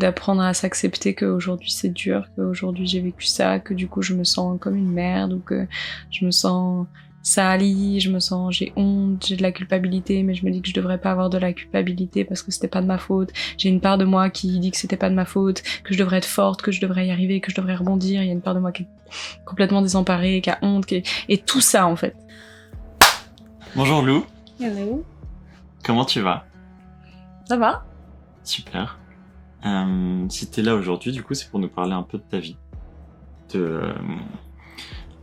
d'apprendre à s'accepter qu'aujourd'hui c'est dur, qu'aujourd'hui j'ai vécu ça, que du coup je me sens comme une merde ou que je me sens salie, j'ai honte, j'ai de la culpabilité, mais je me dis que je devrais pas avoir de la culpabilité parce que c'était pas de ma faute. J'ai une part de moi qui dit que c'était pas de ma faute, que je devrais être forte, que je devrais y arriver, que je devrais rebondir. Il y a une part de moi qui est complètement désemparée, qui a honte, et tout ça en fait. Bonjour Lou. Hello. Comment tu vas? Ça va? Super. Si t'es là aujourd'hui, du coup, c'est pour nous parler un peu de ta vie,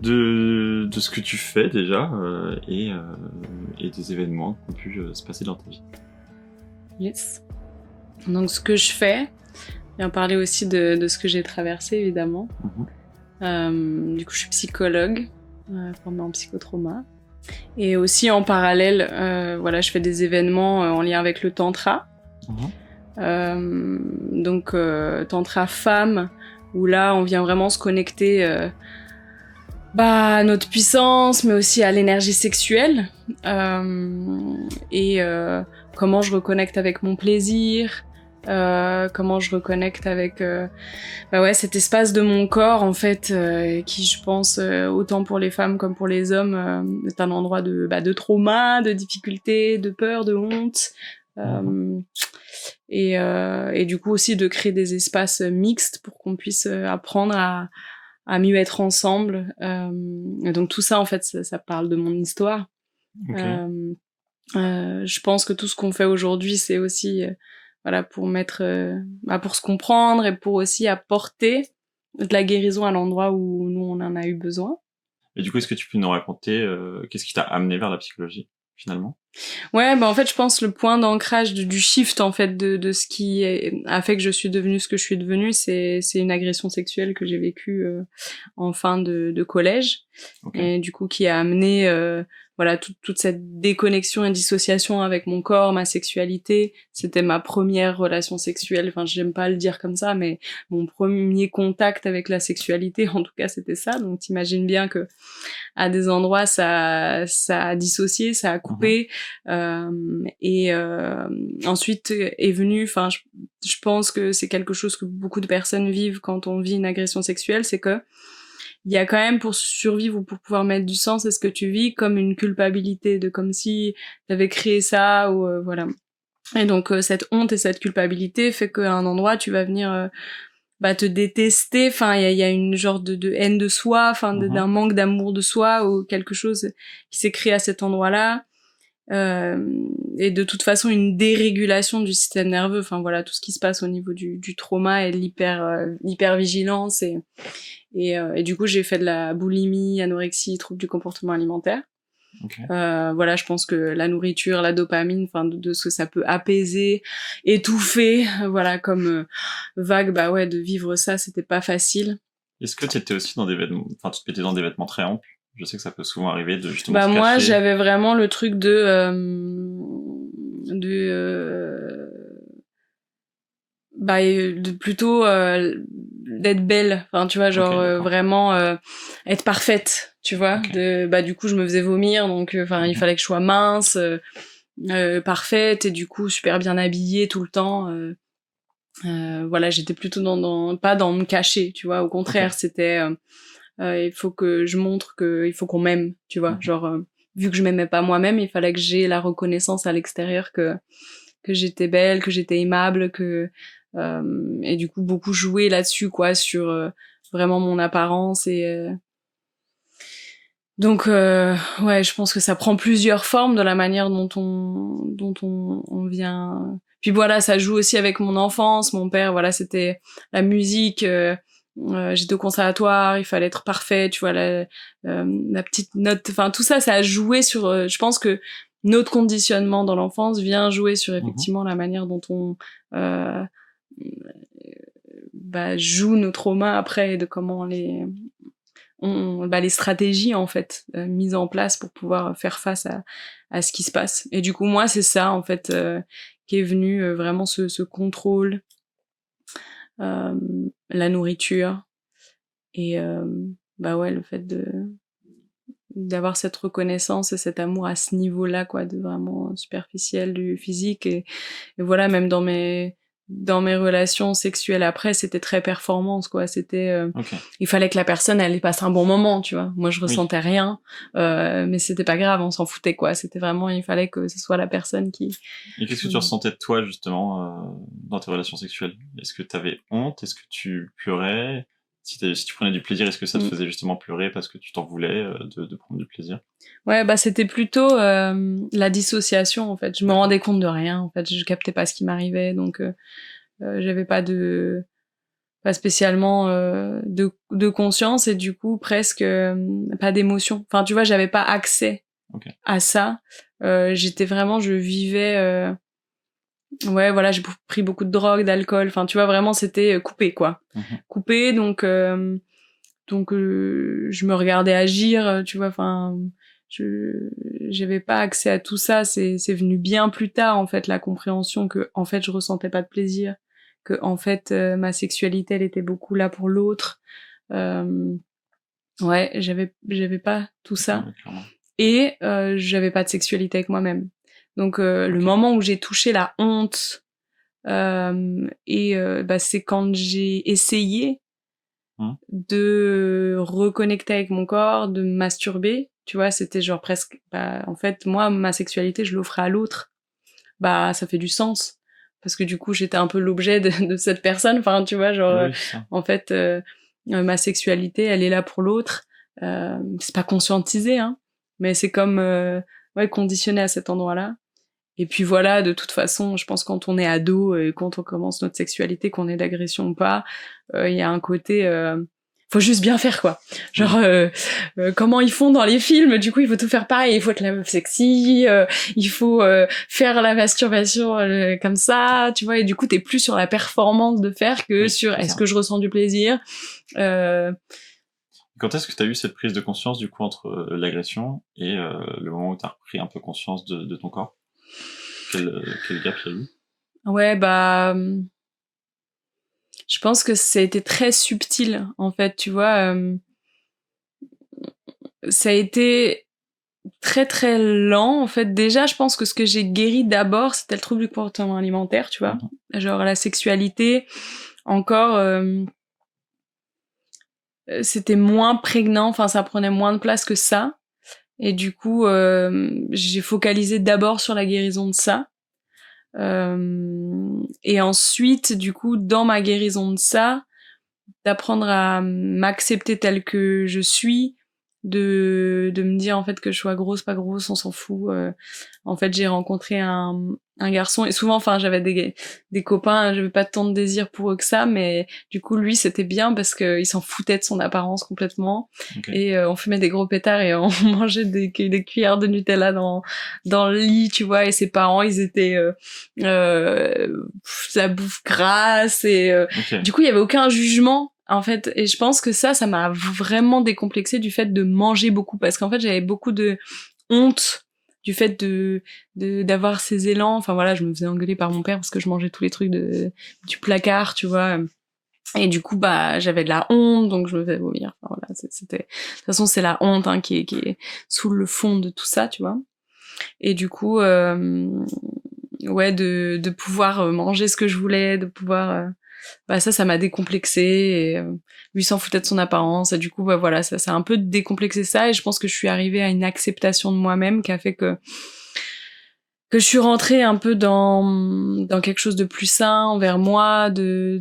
de ce que tu fais déjà et des événements qui ont pu se passer dans ta vie. Yes. Donc ce que je fais, bien parler aussi de ce que j'ai traversé évidemment. Du coup je suis psychologue, formée en psychotrauma. Et aussi en parallèle, voilà, je fais des événements en lien avec le tantra. Donc tantra femme, où là on vient vraiment se connecter à notre puissance, mais aussi à l'énergie sexuelle, et comment je reconnecte avec mon plaisir, comment je reconnecte avec cet espace de mon corps en fait, qui je pense autant pour les femmes comme pour les hommes est un endroit de trauma, de difficulté, de peur, de honte. Et du coup aussi de créer des espaces mixtes pour qu'on puisse apprendre à mieux être ensemble. Et donc tout ça en fait ça parle de mon histoire. Okay. Je pense que tout ce qu'on fait aujourd'hui c'est aussi voilà pour pour se comprendre et pour aussi apporter de la guérison à l'endroit où nous on en a eu besoin. Et du coup, est-ce que tu peux nous raconter qu'est-ce qui t'a amené vers la psychologie finalement? Ouais, bah en fait, je pense le point d'ancrage du shift en fait de ce qui a fait que je suis devenue ce que je suis devenue, c'est une agression sexuelle que j'ai vécue en fin de collège. Okay. Et du coup qui a amené voilà toute cette déconnexion et dissociation avec mon corps, ma sexualité. C'était ma première relation sexuelle, enfin j'aime pas le dire comme ça, mais mon premier contact avec la sexualité, en tout cas c'était ça. Donc t'imagines bien que à des endroits ça a dissocié, ça a coupé. Et ensuite est venu, enfin je pense que c'est quelque chose que beaucoup de personnes vivent quand on vit une agression sexuelle, c'est que il y a quand même, pour survivre ou pour pouvoir mettre du sens à ce que tu vis, comme une culpabilité, de comme si t'avais créé ça ou voilà. Et donc cette honte et cette culpabilité fait qu'à un endroit tu vas venir te détester, enfin il y a une genre de haine de soi, enfin d'un manque d'amour de soi ou quelque chose qui s'est créé à cet endroit-là. Et de toute façon une dérégulation du système nerveux, enfin voilà tout ce qui se passe au niveau du trauma et de l'hypervigilance et du coup j'ai fait de la boulimie, anorexie, troubles du comportement alimentaire. Okay. Voilà, je pense que la nourriture, la dopamine, enfin de ce que ça peut apaiser, étouffer, voilà comme vague, de vivre ça, c'était pas facile. Est-ce que tu étais aussi dans des vêtements, enfin tu te mettais dans des vêtements très amples? Je sais que ça peut souvent arriver de justement se cacher. Moi j'avais vraiment le truc de plutôt d'être belle, enfin tu vois genre vraiment être parfaite, tu vois. Du coup je me faisais vomir, donc enfin il fallait que je sois mince, parfaite, et du coup super bien habillée tout le temps. Voilà, j'étais plutôt pas dans me cacher, tu vois, au contraire. C'était il faut que je montre que il faut qu'on m'aime, tu vois. Genre vu que je m'aimais pas moi-même, il fallait que j'ai la reconnaissance à l'extérieur que j'étais belle, que j'étais aimable, et du coup beaucoup jouer là-dessus quoi, sur vraiment mon apparence. Et donc ouais, je pense que ça prend plusieurs formes de la manière dont on vient. Puis voilà, ça joue aussi avec mon enfance. Mon père, voilà, c'était la musique. J'étais au conservatoire, il fallait être parfait, tu vois, la petite note. Enfin, tout ça, ça a joué sur. Je pense que notre conditionnement dans l'enfance vient jouer sur effectivement la manière dont on joue nos traumas après, et de comment les stratégies en fait mises en place pour pouvoir faire face à ce qui se passe. Et du coup moi c'est ça en fait qui est venu vraiment ce contrôle, la nourriture et le fait d'avoir cette reconnaissance et cet amour à ce niveau-là quoi, de vraiment superficiel du physique. Et voilà, même dans mes dans mes relations sexuelles après, c'était très performance, quoi. C'était, Ok. il fallait que la personne, elle y passe un bon moment, tu vois. Moi, je Oui. ressentais rien, mais c'était pas grave, on s'en foutait, quoi. C'était vraiment, il fallait que ce soit la personne qui... Et qu'est-ce que tu ressentais de toi, justement, dans tes relations sexuelles? Est-ce que t'avais honte? Est-ce que tu pleurais? Si tu prenais du plaisir, est-ce que ça te faisait justement pleurer parce que tu t'en voulais de prendre du plaisir? Ouais, bah c'était plutôt la dissociation, en fait. Je me rendais compte de rien, en fait. Je captais pas ce qui m'arrivait, donc j'avais pas spécialement de conscience et du coup presque pas d'émotion. Enfin, tu vois, j'avais pas accès à ça. J'étais vraiment, je vivais... ouais, voilà, j'ai pris beaucoup de drogue, d'alcool. Enfin, tu vois, vraiment, c'était coupé, quoi. Coupé, donc je me regardais agir, tu vois. Enfin, j'avais pas accès à tout ça. C'est venu bien plus tard, en fait, la compréhension que, en fait, je ressentais pas de plaisir, que, en fait, ma sexualité, elle était beaucoup là pour l'autre. Ouais, j'avais pas tout ça. Et j'avais pas de sexualité avec moi-même. Donc le moment où j'ai touché la honte bah, c'est quand j'ai essayé de reconnecter avec mon corps, de me masturber, tu vois, c'était genre presque bah en fait moi ma sexualité je l'offrais à l'autre. Bah ça fait du sens parce que du coup j'étais un peu l'objet de cette personne, enfin tu vois genre en fait ma sexualité elle est là pour l'autre. C'est pas conscientisé hein, mais c'est comme ouais conditionné à cet endroit-là. Et puis voilà, de toute façon, je pense quand on est ado et quand on commence notre sexualité, qu'on ait d'agression ou pas, il y a un côté faut juste bien faire quoi. Genre comment ils font dans les films, du coup il faut tout faire pareil, il faut être la meuf sexy, il faut faire la masturbation comme ça, tu vois, et du coup t'es plus sur la performance de faire que sur est-ce que je ressens du plaisir. Quand est-ce que tu as eu cette prise de conscience du coup entre l'agression et le moment où tu as repris un peu conscience de ton corps? Quel gap il y a eu? Ouais, bah je pense que ça a été très subtil en fait, tu vois. Ça a été très très lent en fait. Déjà, je pense que ce que j'ai guéri d'abord, c'était le trouble du comportement alimentaire, tu vois. Genre la sexualité, encore, c'était moins prégnant, enfin ça prenait moins de place que ça. Et du coup, j'ai focalisé d'abord sur la guérison de ça. Et ensuite, du coup, dans ma guérison de ça, d'apprendre à m'accepter telle que je suis, de me dire en fait que je sois grosse, pas grosse, on s'en fout. En fait, j'ai rencontré un garçon et souvent, enfin, j'avais des copains, j'avais pas tant de désir pour eux que ça, mais du coup, lui, c'était bien parce que il s'en foutait de son apparence complètement. Et on fumait des gros pétards et on mangeait des cuillères de Nutella dans le lit, tu vois. Et ses parents, ils étaient la bouffe grasse et du coup, il y avait aucun jugement en fait, et je pense que ça m'a vraiment décomplexé du fait de manger beaucoup, parce qu'en fait, j'avais beaucoup de honte du fait d'avoir ces élans. Enfin voilà, je me faisais engueuler par mon père parce que je mangeais tous les trucs du placard, tu vois. Et du coup, bah, j'avais de la honte, donc je me faisais vomir. Enfin, voilà, c'était, de toute façon, c'est la honte, hein, qui est sous le fond de tout ça, tu vois. Et du coup, ouais, de pouvoir manger ce que je voulais, de pouvoir, bah ça m'a décomplexé et lui s'en foutait de son apparence et du coup bah voilà ça a un peu décomplexé ça et je pense que je suis arrivée à une acceptation de moi-même qui a fait que je suis rentrée un peu dans quelque chose de plus sain envers moi, de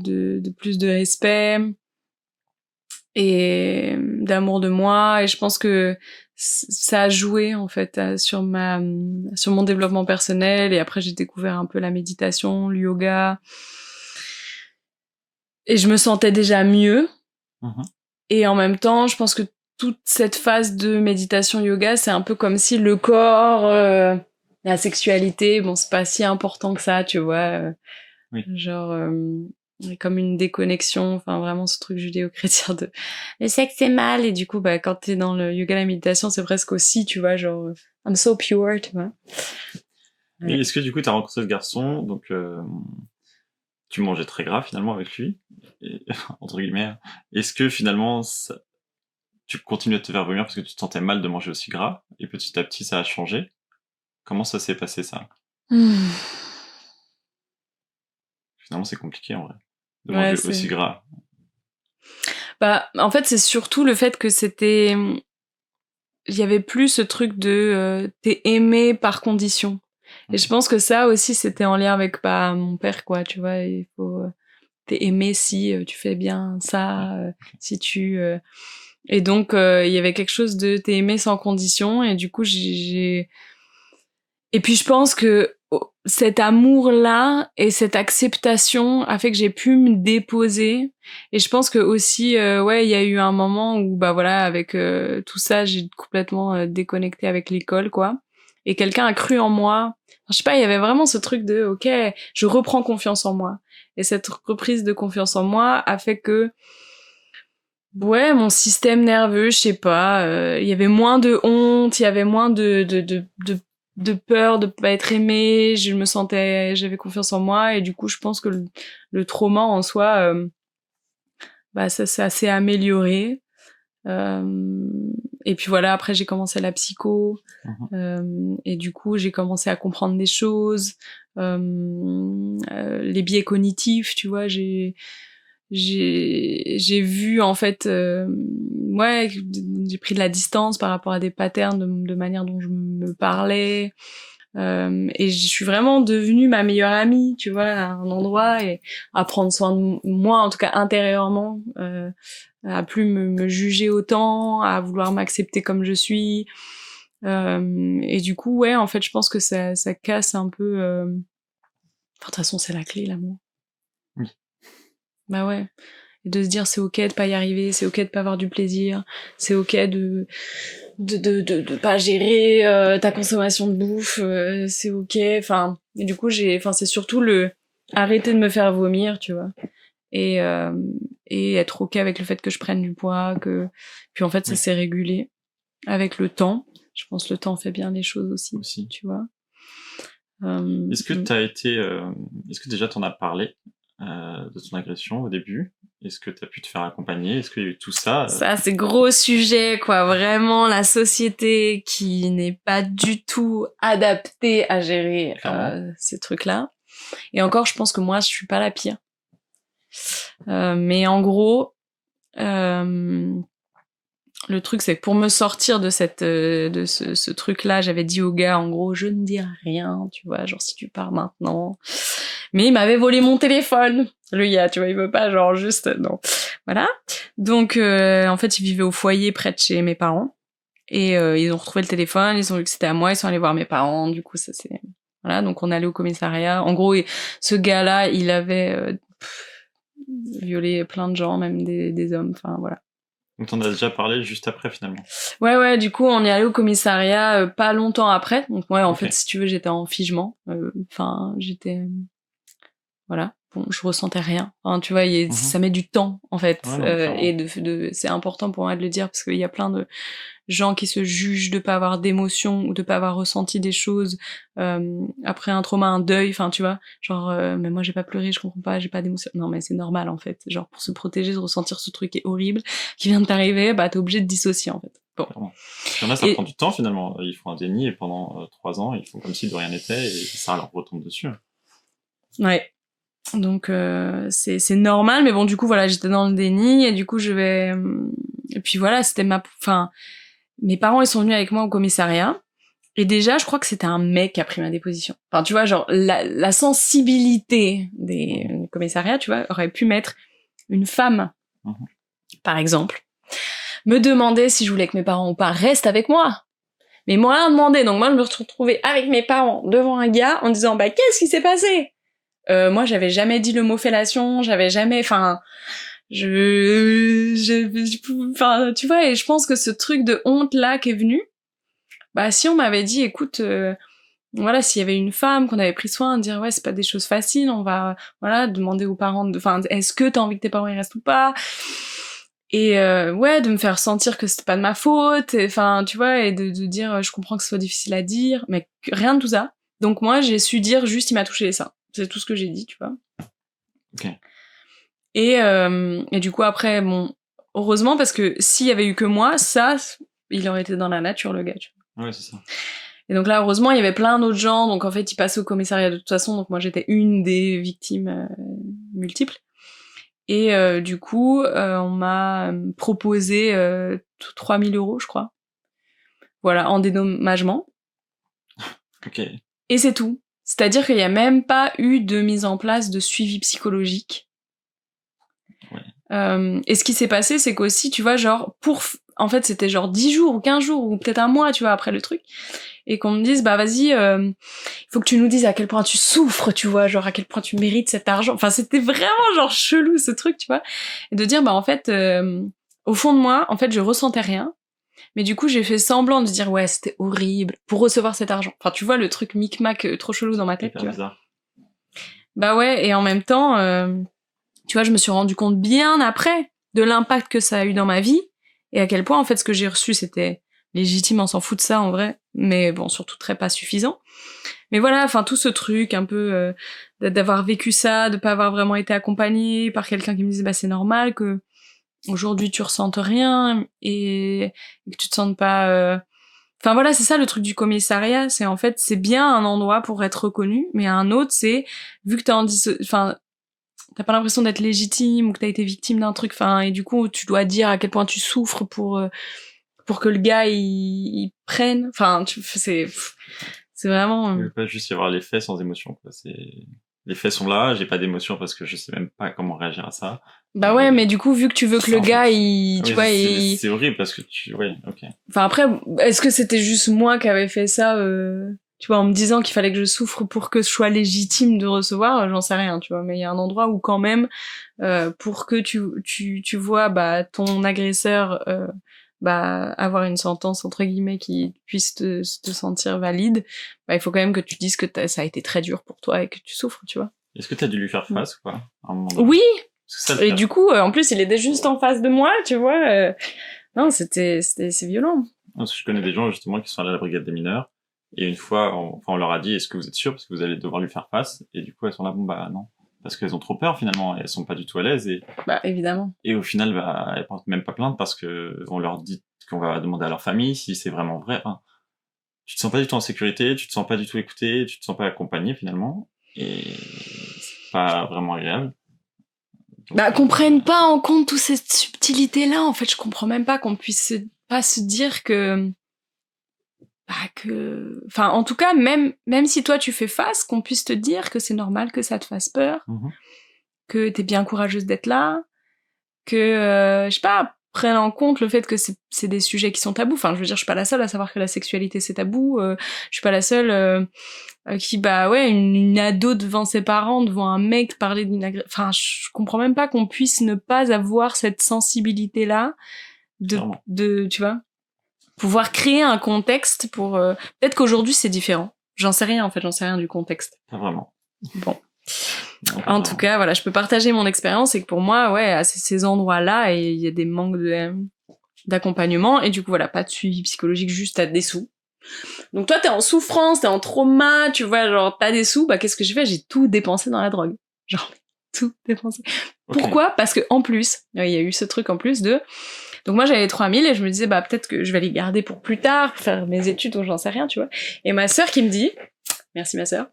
plus de respect et d'amour de moi, et je pense que ça a joué en fait sur mon développement personnel. Et après j'ai découvert un peu la méditation, le yoga. Et je me sentais déjà mieux. Et en même temps, je pense que toute cette phase de méditation yoga, c'est un peu comme si le corps, la sexualité, bon, c'est pas si important que ça, tu vois. Genre, comme une déconnexion, enfin vraiment ce truc judéo-chrétien de le sexe c'est mal. Et du coup, bah, quand t'es dans le yoga, la méditation, c'est presque aussi, tu vois, genre, I'm so pure, tu vois. Ouais. Et est-ce que du coup, t'as rencontré ce garçon, donc tu mangeais très gras finalement avec lui, et, entre guillemets. Est-ce que finalement, tu continues à te faire vomir parce que tu te sentais mal de manger aussi gras, et petit à petit ça a changé? Comment ça s'est passé ça? Finalement, c'est compliqué, en vrai, de Ouais, manger aussi gras. Bah, en fait, c'est surtout le fait que il y avait plus ce truc de t'es aimé par condition. Et je pense que ça aussi, c'était en lien avec bah, mon père, quoi, tu vois, il faut t'es aimé si tu fais bien ça, si tu et donc il y avait quelque chose de t'es aimé sans condition et du coup j'ai et puis je pense que cet amour-là et cette acceptation a fait que j'ai pu me déposer. Et je pense que aussi, ouais, il y a eu un moment où, bah voilà, avec tout ça, j'ai complètement déconnecté avec l'école, quoi. Et quelqu'un a cru en moi. Enfin, je sais pas, il y avait vraiment ce truc de, ok, je reprends confiance en moi. Et cette reprise de confiance en moi a fait que, ouais, mon système nerveux, je sais pas, il y avait moins de honte, il y avait moins de peur de pas être aimée, j'avais confiance en moi et du coup, je pense que le trauma en soi, bah ça s'est amélioré. Et puis voilà, après j'ai commencé la psycho et du coup j'ai commencé à comprendre des choses, les biais cognitifs, tu vois, j'ai vu en fait ouais, j'ai pris de la distance par rapport à des patterns de manière dont je me parlais et je suis vraiment devenue ma meilleure amie, tu vois, à un endroit et à prendre soin de moi en tout cas intérieurement, à plus me juger autant, à vouloir m'accepter comme je suis et du coup ouais en fait je pense que ça casse un peu enfin, de toute façon c'est la clé l'amour. Oui. Bah ouais. Et de se dire c'est ok de pas y arriver, c'est ok de pas avoir du plaisir, c'est ok de pas gérer ta consommation de bouffe, c'est ok. Enfin, et du coup c'est surtout le arrêter de me faire vomir, tu vois, et euh, et être ok avec le fait que je prenne du poids, que puis en fait ça s'est régulé avec le temps. Je pense que le temps fait bien les choses aussi. Tu vois. Est-ce que t'as été, est-ce que déjà t'en as parlé de ton agression au début? Est-ce que t'as pu te faire accompagner? Est-ce qu'il y a eu tout ça? Ça, c'est gros sujet, quoi. Vraiment, la société qui n'est pas du tout adaptée à gérer ces trucs-là. Et encore, je pense que moi, je suis pas la pire. Mais en gros, le truc, c'est que pour me sortir de ce truc-là, j'avais dit au gars, en gros, je ne dirai rien, tu vois, genre si tu pars maintenant. Mais il m'avait volé mon téléphone, le gars, tu vois, il veut pas, genre juste, non. Voilà. Donc, en fait, il vivait au foyer près de chez mes parents. Et ils ont retrouvé le téléphone, ils ont vu que c'était à moi, ils sont allés voir mes parents, du coup, ça c'est... Voilà, donc on est allé au commissariat. En gros, ce gars-là, il avait violé plein de gens, même des hommes, enfin voilà. Donc t'en as déjà parlé juste après finalement. Ouais, du coup, on est allé au commissariat pas longtemps après. Donc ouais, en fait, si tu veux, j'étais en figement. Enfin, j'étais... Voilà. Bon, je ressentais rien. Enfin, tu vois, ça met du temps, en fait. Ouais, non, et c'est important pour moi de le dire parce qu'il y a plein de gens qui se jugent de pas avoir d'émotions ou de pas avoir ressenti des choses après un trauma, un deuil. Enfin, tu vois, genre, mais moi j'ai pas pleuré, je comprends pas, j'ai pas d'émotions. Non, mais c'est normal, en fait. Genre, pour se protéger, de ressentir ce truc qui est horrible, qui vient de t'arriver, bah t'es obligé de dissocier, en fait. Bon. Il y en a, ça prend du temps finalement. Ils font un déni et pendant 3 ans, ils font comme si de rien n'était et ça leur retombe dessus. Ouais. Donc c'est normal, mais bon du coup voilà, j'étais dans le déni et du coup je vais et puis voilà, c'était enfin mes parents ils sont venus avec moi au commissariat et déjà je crois que c'était un mec qui a pris ma déposition. Enfin tu vois genre la sensibilité des commissariats, tu vois, aurait pu mettre une femme par exemple me demander si je voulais que mes parents ou pas restent avec moi. Mais moi rien demandé, donc moi je me suis retrouvée avec mes parents devant un gars en disant bah qu'est-ce qui s'est passé? Moi, j'avais jamais dit le mot fellation, j'avais jamais, enfin, enfin, tu vois, et je pense que ce truc de honte là qui est venu, bah, si on m'avait dit, écoute, voilà, s'il y avait une femme qu'on avait pris soin de dire, ouais, c'est pas des choses faciles, on va, voilà, demander aux parents, enfin, est-ce que t'as envie que tes parents y restent ou pas? Et ouais, de me faire sentir que c'était pas de ma faute, enfin, tu vois, et de dire, je comprends que ce soit difficile à dire, mais rien de tout ça. Donc moi, j'ai su dire juste, il m'a touché les seins. C'est tout ce que j'ai dit, tu vois. Ok. Et du coup, après, bon, heureusement, parce que s'il y avait eu que moi, ça, il aurait été dans la nature, le gars, tu vois. Ouais, c'est ça. Et donc là, heureusement, il y avait plein d'autres gens. Donc en fait, ils passaient au commissariat de toute façon. Donc moi, j'étais une des victimes multiples. Et du coup, on m'a proposé 3 000 €, je crois. Voilà, en dédommagement. Ok. Et c'est tout. C'est-à-dire qu'il n'y a même pas eu de mise en place de suivi psychologique. Ouais. Et ce qui s'est passé, c'est qu'aussi, tu vois, genre, en fait, c'était genre 10 jours ou 15 jours ou peut-être un mois, tu vois, après le truc. Et qu'on me dise, bah vas-y, il faut que tu nous dises à quel point tu souffres, tu vois, genre à quel point tu mérites cet argent. Enfin, c'était vraiment genre chelou ce truc, tu vois. Et de dire, bah en fait, au fond de moi, en fait, je ressentais rien. Mais du coup, j'ai fait semblant de dire, ouais, c'était horrible pour recevoir cet argent. Enfin, tu vois, le truc micmac trop chelou dans ma tête, Hyper tu vois. bizarre. Bah ouais, et en même temps, tu vois, je me suis rendu compte bien après de l'impact que ça a eu dans ma vie et à quel point, en fait, ce que j'ai reçu, c'était légitime, on s'en fout de ça en vrai, mais bon, surtout très pas suffisant. Mais voilà, enfin, tout ce truc un peu d'avoir vécu ça, de pas avoir vraiment été accompagnée par quelqu'un qui me disait, bah c'est normal que aujourd'hui tu ressentes rien et que tu te sentes pas... Enfin voilà, c'est ça le truc du commissariat, c'est en fait, c'est bien un endroit pour être reconnu, mais un autre, c'est, vu que enfin, t'as pas l'impression d'être légitime ou que t'as été victime d'un truc, enfin, et du coup, tu dois dire à quel point tu souffres pour que le gars, il prenne, enfin, c'est vraiment... Il ne peut pas juste y avoir les faits sans émotion, quoi. Les faits sont là, j'ai pas d'émotion parce que je sais même pas comment réagir à ça. Bah ouais, mais du coup, vu que tu veux que le gars, tu vois, c'est horrible parce que ouais, ok. Enfin après, est-ce que c'était juste moi qui avais fait ça, tu vois, en me disant qu'il fallait que je souffre pour que je sois légitime de recevoir, j'en sais rien, tu vois. Mais il y a un endroit où quand même, pour que tu vois, bah, ton agresseur, bah, avoir une sentence entre guillemets qui puisse te sentir valide, bah, il faut quand même que tu dises que ça a été très dur pour toi et que tu souffres, tu vois. Est-ce que t'as dû lui faire face ou pas à un moment donné? Oui. Ça, Et du coup, en plus, il était juste en face de moi, tu vois. Non, c'est violent. Parce que je connais des gens justement qui sont allés à la brigade des mineurs et une fois, on leur a dit est-ce que vous êtes sûr parce que vous allez devoir lui faire face et du coup elles sont là bon bah non parce qu'elles ont trop peur finalement elles sont pas du tout à l'aise et bah évidemment et au final bah elles portent même pas plainte parce que on leur dit qu'on va demander à leur famille si c'est vraiment vrai. Enfin, tu te sens pas du tout en sécurité, tu te sens pas du tout écouté, tu te sens pas accompagné finalement et c'est pas vraiment agréable. Donc, bah qu'on prenne pas en compte toutes ces subtilités là, en fait je comprends même pas qu'on puisse pas se dire que enfin en tout cas même si toi tu fais face, qu'on puisse te dire que c'est normal que ça te fasse peur, que t'es bien courageuse d'être là, que je sais pas, prennent en compte le fait que c'est des sujets qui sont tabous. Enfin, je veux dire, je suis pas la seule à savoir que la sexualité c'est tabou. Je suis pas la seule qui, bah ouais, une ado devant ses parents, devant un mec parler d'une enfin, je comprends même pas qu'on puisse ne pas avoir cette sensibilité là de tu vois, pouvoir créer un contexte pour peut-être qu'aujourd'hui c'est différent. J'en sais rien en fait, j'en sais rien du contexte. Pas vraiment. Bon. En tout cas, voilà, je peux partager mon expérience et que pour moi, ouais, à ces endroits-là, il y a des manques d'accompagnement et du coup, voilà, pas de suivi psychologique, juste t'as des sous. Donc toi, t'es en souffrance, t'es en trauma, tu vois, genre t'as des sous, bah qu'est-ce que j'ai fait? J'ai tout dépensé dans la drogue. Genre, tout dépensé. Okay. Pourquoi? Parce que en plus, il y a eu ce truc en plus de... Donc moi j'avais 3 000 et je me disais bah peut-être que je vais les garder pour plus tard, pour faire mes études ou j'en sais rien, tu vois. Et ma sœur qui me dit... Merci ma sœur,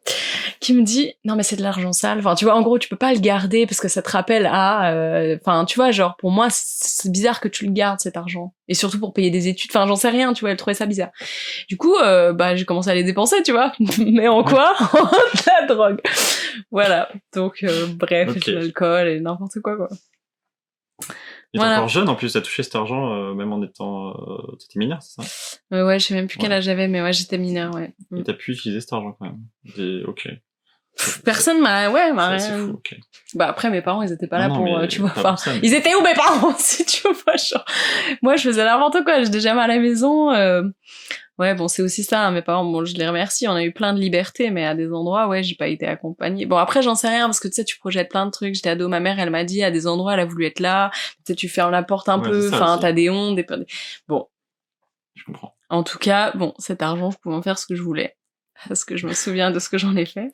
qui me dit non mais c'est de l'argent sale. Enfin tu vois en gros tu peux pas le garder parce que ça te rappelle à, enfin tu vois genre pour moi c'est bizarre que tu le gardes cet argent et surtout pour payer des études. Enfin j'en sais rien tu vois elle trouvait ça bizarre. Du coup bah j'ai commencé à les dépenser tu vois mais en quoi? En de la drogue. Voilà donc bref okay. L'alcool et n'importe quoi. Et t'es encore jeune en plus, t'as touché cet argent même en étant... T'étais mineur, c'est ça? Ouais, je sais même plus quel âge j'avais, mais ouais, j'étais mineur, ouais. Et t'as pu utiliser cet argent quand même. Ok. Personne m'a... Ouais, m'a rien... C'est fou, ok. Bah après, mes parents, ils étaient pas là pour... tu vois, enfin... Ils étaient où mes parents si tu vois, genre... Moi, je faisais n'importe quoi, j'étais jamais à la maison... Ouais, bon, c'est aussi ça, hein, mes parents, bon, je les remercie, on a eu plein de liberté, mais à des endroits, ouais, j'ai pas été accompagnée. Bon, après, j'en sais rien, parce que tu sais, tu projettes plein de trucs, j'étais ado, ma mère, elle m'a dit, à des endroits, elle a voulu être là, tu sais, tu fermes la porte un peu, enfin, t'as des ondes, bon. Je comprends. En tout cas, bon, cet argent, je pouvais en faire ce que je voulais, parce que je me souviens de ce que j'en ai fait.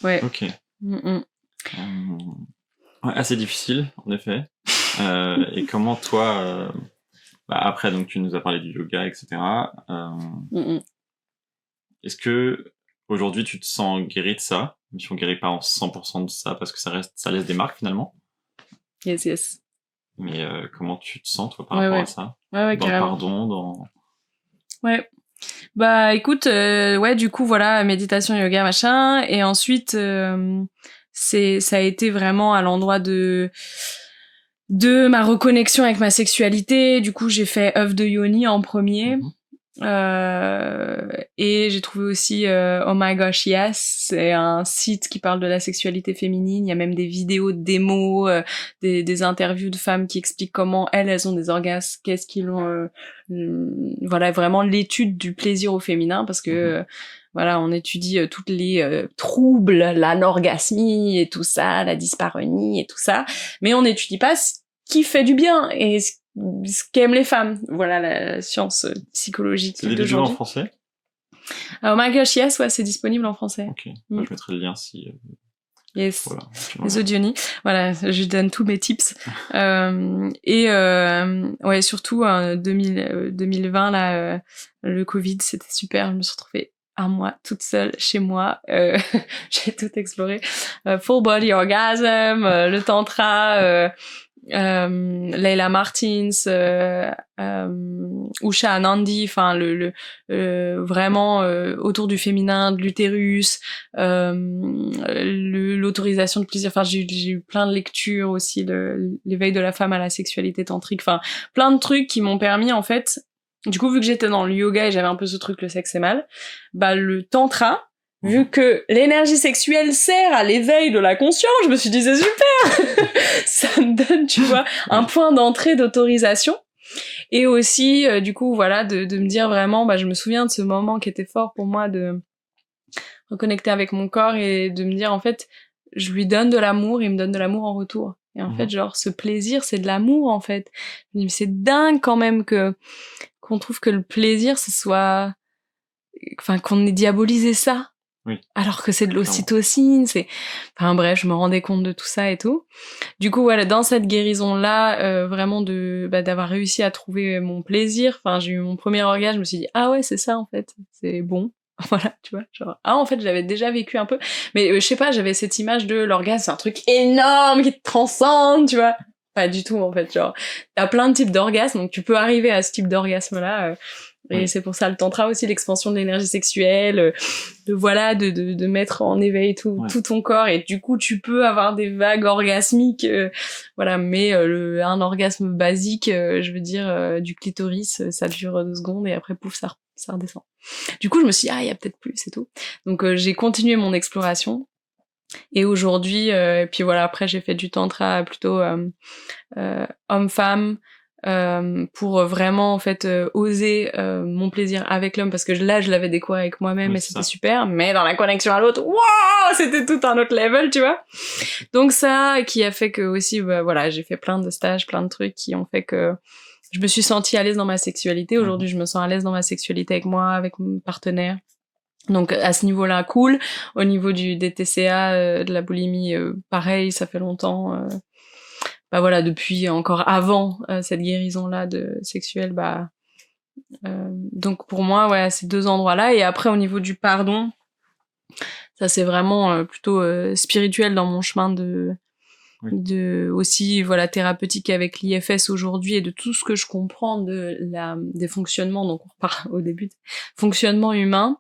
Ouais. Ok. Ouais, assez difficile, en effet. Et comment toi... Bah après, donc tu nous as parlé du yoga, etc. Est-ce que aujourd'hui tu te sens guéri de ça, même si on guérit pas en 100% de ça parce que ça laisse des marques finalement? Yes. Mais comment tu te sens toi par Ouais, rapport ouais. à ça? Ouais, Dans le carrément. pardon, dans... Ouais. Bah écoute, ouais, du coup voilà, méditation, yoga, machin, et ensuite ça a été vraiment à l'endroit de ma reconnexion avec ma sexualité. Du coup, j'ai fait œuf de yoni en premier. Mhm. Et j'ai trouvé aussi Oh My Gosh Yes, c'est un site qui parle de la sexualité féminine. Il y a même des vidéos de démos, des interviews de femmes qui expliquent comment elles ont des orgasmes, qu'est-ce qu'ils ont, voilà, vraiment l'étude du plaisir au féminin, parce que voilà, on étudie toutes les troubles, l'anorgasmie et tout ça, la dyspareunie et tout ça, mais on n'étudie pas ce qui fait du bien et ce qu'aiment les femmes. Voilà la science psychologique C'est des vidéos en d'aujourd'hui. français? Alors, My Gosh Yes, ouais, c'est disponible en français. Ok, moi, je mettrai le lien si... Yes. Voilà, Les Audioni. Voilà, je donne tous mes tips. Ouais, surtout 2020, là, le Covid, c'était super. Je me suis retrouvée un mois toute seule chez moi. J'ai tout exploré. Full body orgasm, le tantra, Leila Martins, Usha Anandi, enfin vraiment autour du féminin, de l'utérus, l'autorisation de plaisir. Enfin, j'ai eu plein de lectures aussi, l'éveil de la femme à la sexualité tantrique. Enfin, plein de trucs qui m'ont permis en fait. Du coup, vu que j'étais dans le yoga et j'avais un peu ce truc, le sexe c'est mal, bah le tantra. Vu que l'énergie sexuelle sert à l'éveil de la conscience, je me suis dit c'est super, ça me donne, tu vois, un point d'entrée d'autorisation. Et aussi, du coup, voilà, de me dire vraiment, bah, je me souviens de ce moment qui était fort pour moi de reconnecter avec mon corps et de me dire, en fait, je lui donne de l'amour, il me donne de l'amour en retour. Et en fait, genre, ce plaisir, c'est de l'amour, en fait. Je me dis, c'est dingue quand même qu'on trouve que le plaisir, ce soit, enfin, qu'on ait diabolisé ça. Oui. Alors que c'est de l'ocytocine, enfin bref, je me rendais compte de tout ça et tout. Du coup, voilà, dans cette guérison-là, vraiment d'avoir réussi à trouver mon plaisir. Enfin, j'ai eu mon premier orgasme, je me suis dit ah ouais, c'est ça en fait, c'est bon. Voilà, tu vois, genre en fait, j'avais déjà vécu un peu, mais je sais pas, j'avais cette image de l'orgasme, c'est un truc énorme qui te transcende, tu vois. Pas du tout en fait, genre t'as plein de types d'orgasmes, donc tu peux arriver à ce type d'orgasme-là. Et c'est pour ça le tantra aussi, l'expansion de l'énergie sexuelle, de mettre en éveil tout ton corps, et du coup tu peux avoir des vagues orgasmiques, voilà, mais un orgasme basique, je veux dire du clitoris, ça dure 2 secondes et après pouf ça redescend. Du coup je me suis dit il y a peut-être plus et tout. Donc j'ai continué mon exploration. Et aujourd'hui, puis voilà, après j'ai fait du tantra plutôt homme-femme, pour vraiment en fait oser mon plaisir avec l'homme, parce que là je l'avais découvert avec moi-même et c'était super, mais dans la connexion à l'autre, waouh, c'était tout un autre level, tu vois. Donc ça qui a fait que aussi voilà, j'ai fait plein de stages, plein de trucs qui ont fait que je me suis sentie à l'aise dans ma sexualité. Aujourd'hui je me sens à l'aise dans ma sexualité avec moi, avec mon partenaire. Donc à ce niveau-là, cool. Au niveau des TCA, de la boulimie, pareil, ça fait longtemps. Bah voilà, depuis encore avant cette guérison-là de sexuelle, donc pour moi, ouais, ces 2 endroits-là. Et après, au niveau du pardon, ça c'est vraiment plutôt spirituel dans mon chemin de aussi voilà thérapeutique avec l'IFS aujourd'hui, et de tout ce que je comprends des fonctionnements. Donc on repart au début, fonctionnement humain.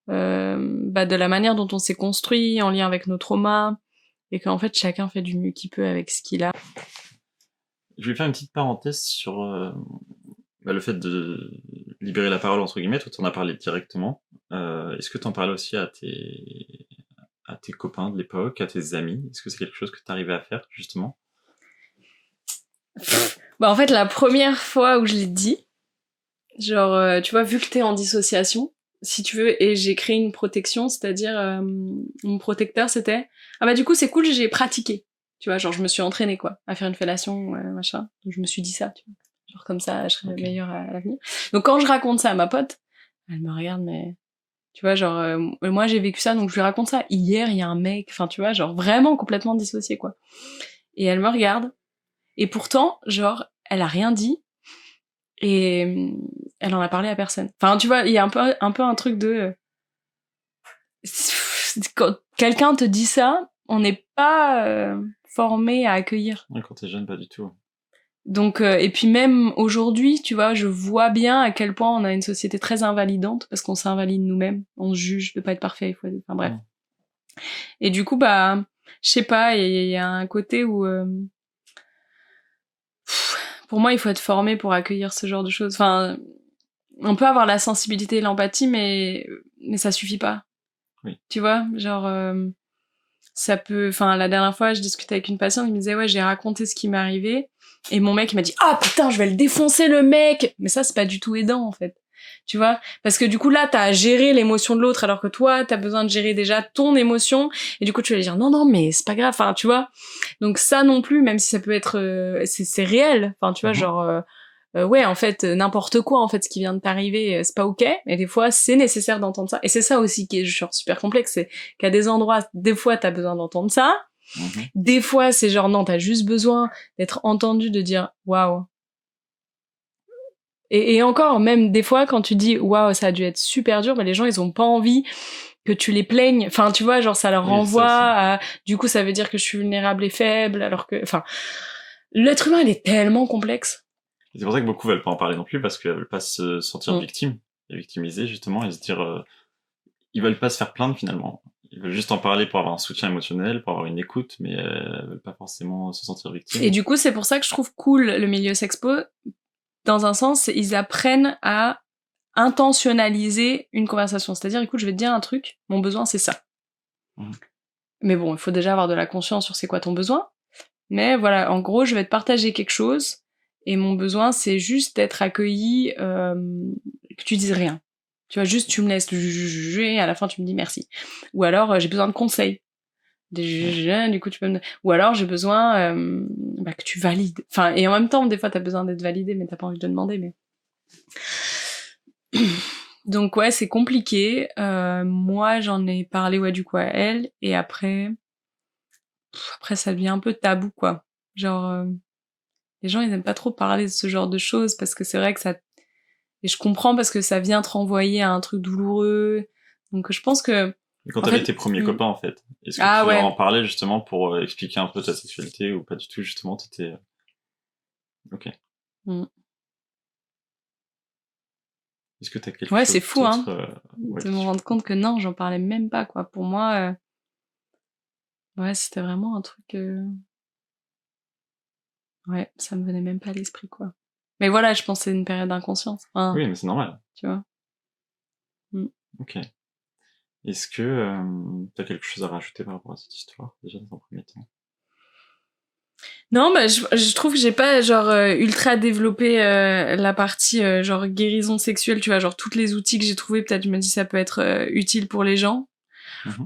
De la manière dont on s'est construit en lien avec nos traumas, et qu'en fait chacun fait du mieux qu'il peut avec ce qu'il a. Je vais faire une petite parenthèse sur le fait de libérer la parole entre guillemets. Toi t'en as parlé directement. Est-ce que t'en parlais aussi à tes copains de l'époque, à tes amis? Est-ce que c'est quelque chose que t'arrivais à faire justement? En fait la première fois où je l'ai dit, genre tu vois, vu que t'es en dissociation, si tu veux, et j'ai créé une protection, c'est-à-dire mon protecteur c'était du coup c'est cool, j'ai pratiqué, tu vois, genre je me suis entraînée quoi à faire une fellation, machin, donc je me suis dit ça, tu vois, genre comme ça je serais meilleure à l'avenir. Donc quand je raconte ça à ma pote, elle me regarde, mais tu vois, genre moi j'ai vécu ça, donc je lui raconte ça, hier il y a un mec, enfin tu vois, genre vraiment complètement dissocié quoi, et elle me regarde, et pourtant genre elle a rien dit, et elle en a parlé à personne. Enfin, tu vois, il y a un peu un truc de quand quelqu'un te dit ça, on n'est pas formé à accueillir. Ouais, quand t'es jeune, pas du tout. Donc et puis même aujourd'hui, tu vois, je vois bien à quel point on a une société très invalidante parce qu'on s'invalide nous-mêmes, on se juge de pas être parfait, enfin bref. Et du coup bah je sais pas, il y a un côté où pour moi, il faut être formé pour accueillir ce genre de choses. Enfin, on peut avoir la sensibilité et l'empathie, mais ça suffit pas. Oui. Tu vois, genre ça peut. Enfin, la dernière fois, je discutais avec une patiente, il me disait ouais, j'ai raconté ce qui m'est arrivé, et mon mec il m'a dit ah putain, je vais le défoncer le mec. Mais ça, c'est pas du tout aidant en fait. Tu vois, parce que du coup là, t'as à gérer l'émotion de l'autre, alors que toi, t'as besoin de gérer déjà ton émotion, et du coup tu vas dire non non mais c'est pas grave. Enfin, tu vois. Donc ça non plus, même si ça peut être, c'est réel. Enfin, tu vois, genre. Ouais, en fait, n'importe quoi, en fait, ce qui vient de t'arriver, c'est pas ok. Mais des fois, c'est nécessaire d'entendre ça. Et c'est ça aussi qui est genre super complexe, c'est qu'à des endroits, des fois, t'as besoin d'entendre ça. Des fois, c'est genre non, t'as juste besoin d'être entendu, de dire waouh. Et encore, même des fois, quand tu dis waouh, ça a dû être super dur, mais les gens, ils ont pas envie que tu les plaignes. Enfin, tu vois, genre ça leur renvoie à. Du coup, ça veut dire que je suis vulnérable et faible, alors que, enfin, l'être humain, il est tellement complexe. Et c'est pour ça que beaucoup veulent pas en parler non plus, parce qu'elles veulent pas se sentir victimes et victimisées, justement, et se dire, ils veulent pas se faire plaindre finalement. Ils veulent juste en parler pour avoir un soutien émotionnel, pour avoir une écoute, mais veulent pas forcément se sentir victimes. Et du coup, c'est pour ça que je trouve cool le milieu sexpo. Dans un sens, ils apprennent à intentionnaliser une conversation. C'est-à-dire, écoute, je vais te dire un truc, mon besoin, c'est ça. Mais bon, il faut déjà avoir de la conscience sur c'est quoi ton besoin. Mais voilà, en gros, je vais te partager quelque chose, et mon besoin, c'est juste d'être accueilli, que tu dises rien. Tu vois, juste tu me laisses juger, et à la fin tu me dis merci. Ou alors, j'ai besoin de conseils. Du coup, tu peux me... Ou alors, j'ai besoin que tu valides. Enfin, et en même temps, des fois, t'as besoin d'être validé, mais t'as pas envie de demander, mais... Donc ouais, c'est compliqué. Moi, j'en ai parlé, ouais, du coup, à elle, et après, ça devient un peu tabou, quoi. Genre, les gens, ils aiment pas trop parler de ce genre de choses, parce que c'est vrai que ça... Et je comprends, parce que ça vient te renvoyer à un truc douloureux. Donc je pense que... Et quand t'avais tes premiers copains, en fait, est-ce que tu leur en parlais justement pour expliquer un peu ta sexualité, ou pas du tout, justement, t'étais... Ok. Est-ce que t'as quelque chose c'est fou, hein, de me rendre compte que non, j'en parlais même pas, quoi. Pour moi, ouais, c'était vraiment un truc... Ouais, ça me venait même pas à l'esprit, quoi. Mais voilà, je pense que c'est une période d'inconscience. Enfin, oui, mais c'est normal. Tu vois. Ok. Est-ce que t'as quelque chose à rajouter par rapport à cette histoire, déjà, dans un premier temps? Non, bah je trouve que j'ai pas genre ultra développé la partie genre guérison sexuelle, tu vois, genre tous les outils que j'ai trouvés, peut-être je me dis ça peut être utile pour les gens.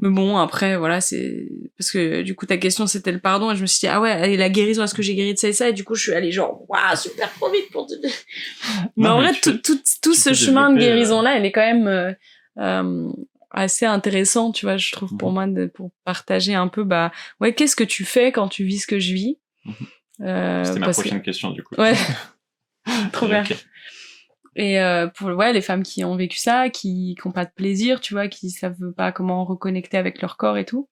Mais bon, après voilà, c'est parce que du coup ta question c'était le pardon, et je me suis dit ah ouais, allez, la guérison, est-ce que j'ai guéri de ça et ça, et du coup je suis allée genre waouh, super trop vite pour te... Mais en vrai tout ce chemin de guérison là, elle est quand même assez intéressant, tu vois, je trouve, pour moi, pour partager un peu, bah ouais, qu'est-ce que tu fais quand tu vis ce que je vis. C'était ma prochaine question, du coup. Ouais. Trop bien. Et pour les femmes qui ont vécu ça, qui n'ont pas de plaisir, tu vois, qui savent pas comment reconnecter avec leur corps et tout.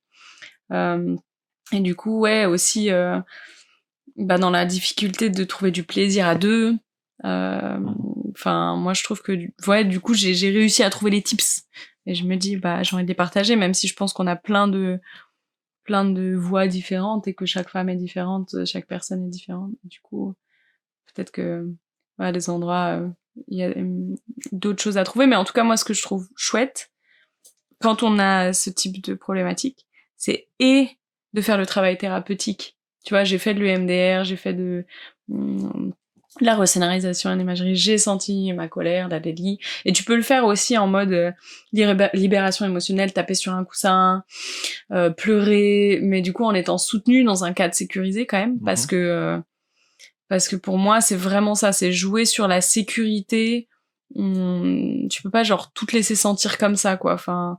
Et du coup, ouais, aussi dans la difficulté de trouver du plaisir à deux. Enfin, moi, je trouve que du coup, j'ai réussi à trouver les tips. Et je me dis, bah, j'ai envie de les partager, même si je pense qu'on a plein de voix différentes, et que chaque femme est différente, chaque personne est différente. Du coup, peut-être que les endroits, il y a d'autres choses à trouver. Mais en tout cas, moi, ce que je trouve chouette quand on a ce type de problématique, c'est de faire le travail thérapeutique. Tu vois, j'ai fait de l'EMDR, j'ai fait de la rescénarisation en imagerie, j'ai senti ma colère, la délit. Et tu peux le faire aussi en mode libération émotionnelle, taper sur un coussin, pleurer, mais du coup en étant soutenu dans un cadre sécurisé quand même, parce que pour moi c'est vraiment ça, c'est jouer sur la sécurité. Tu peux pas genre tout te laisser sentir comme ça, quoi. Enfin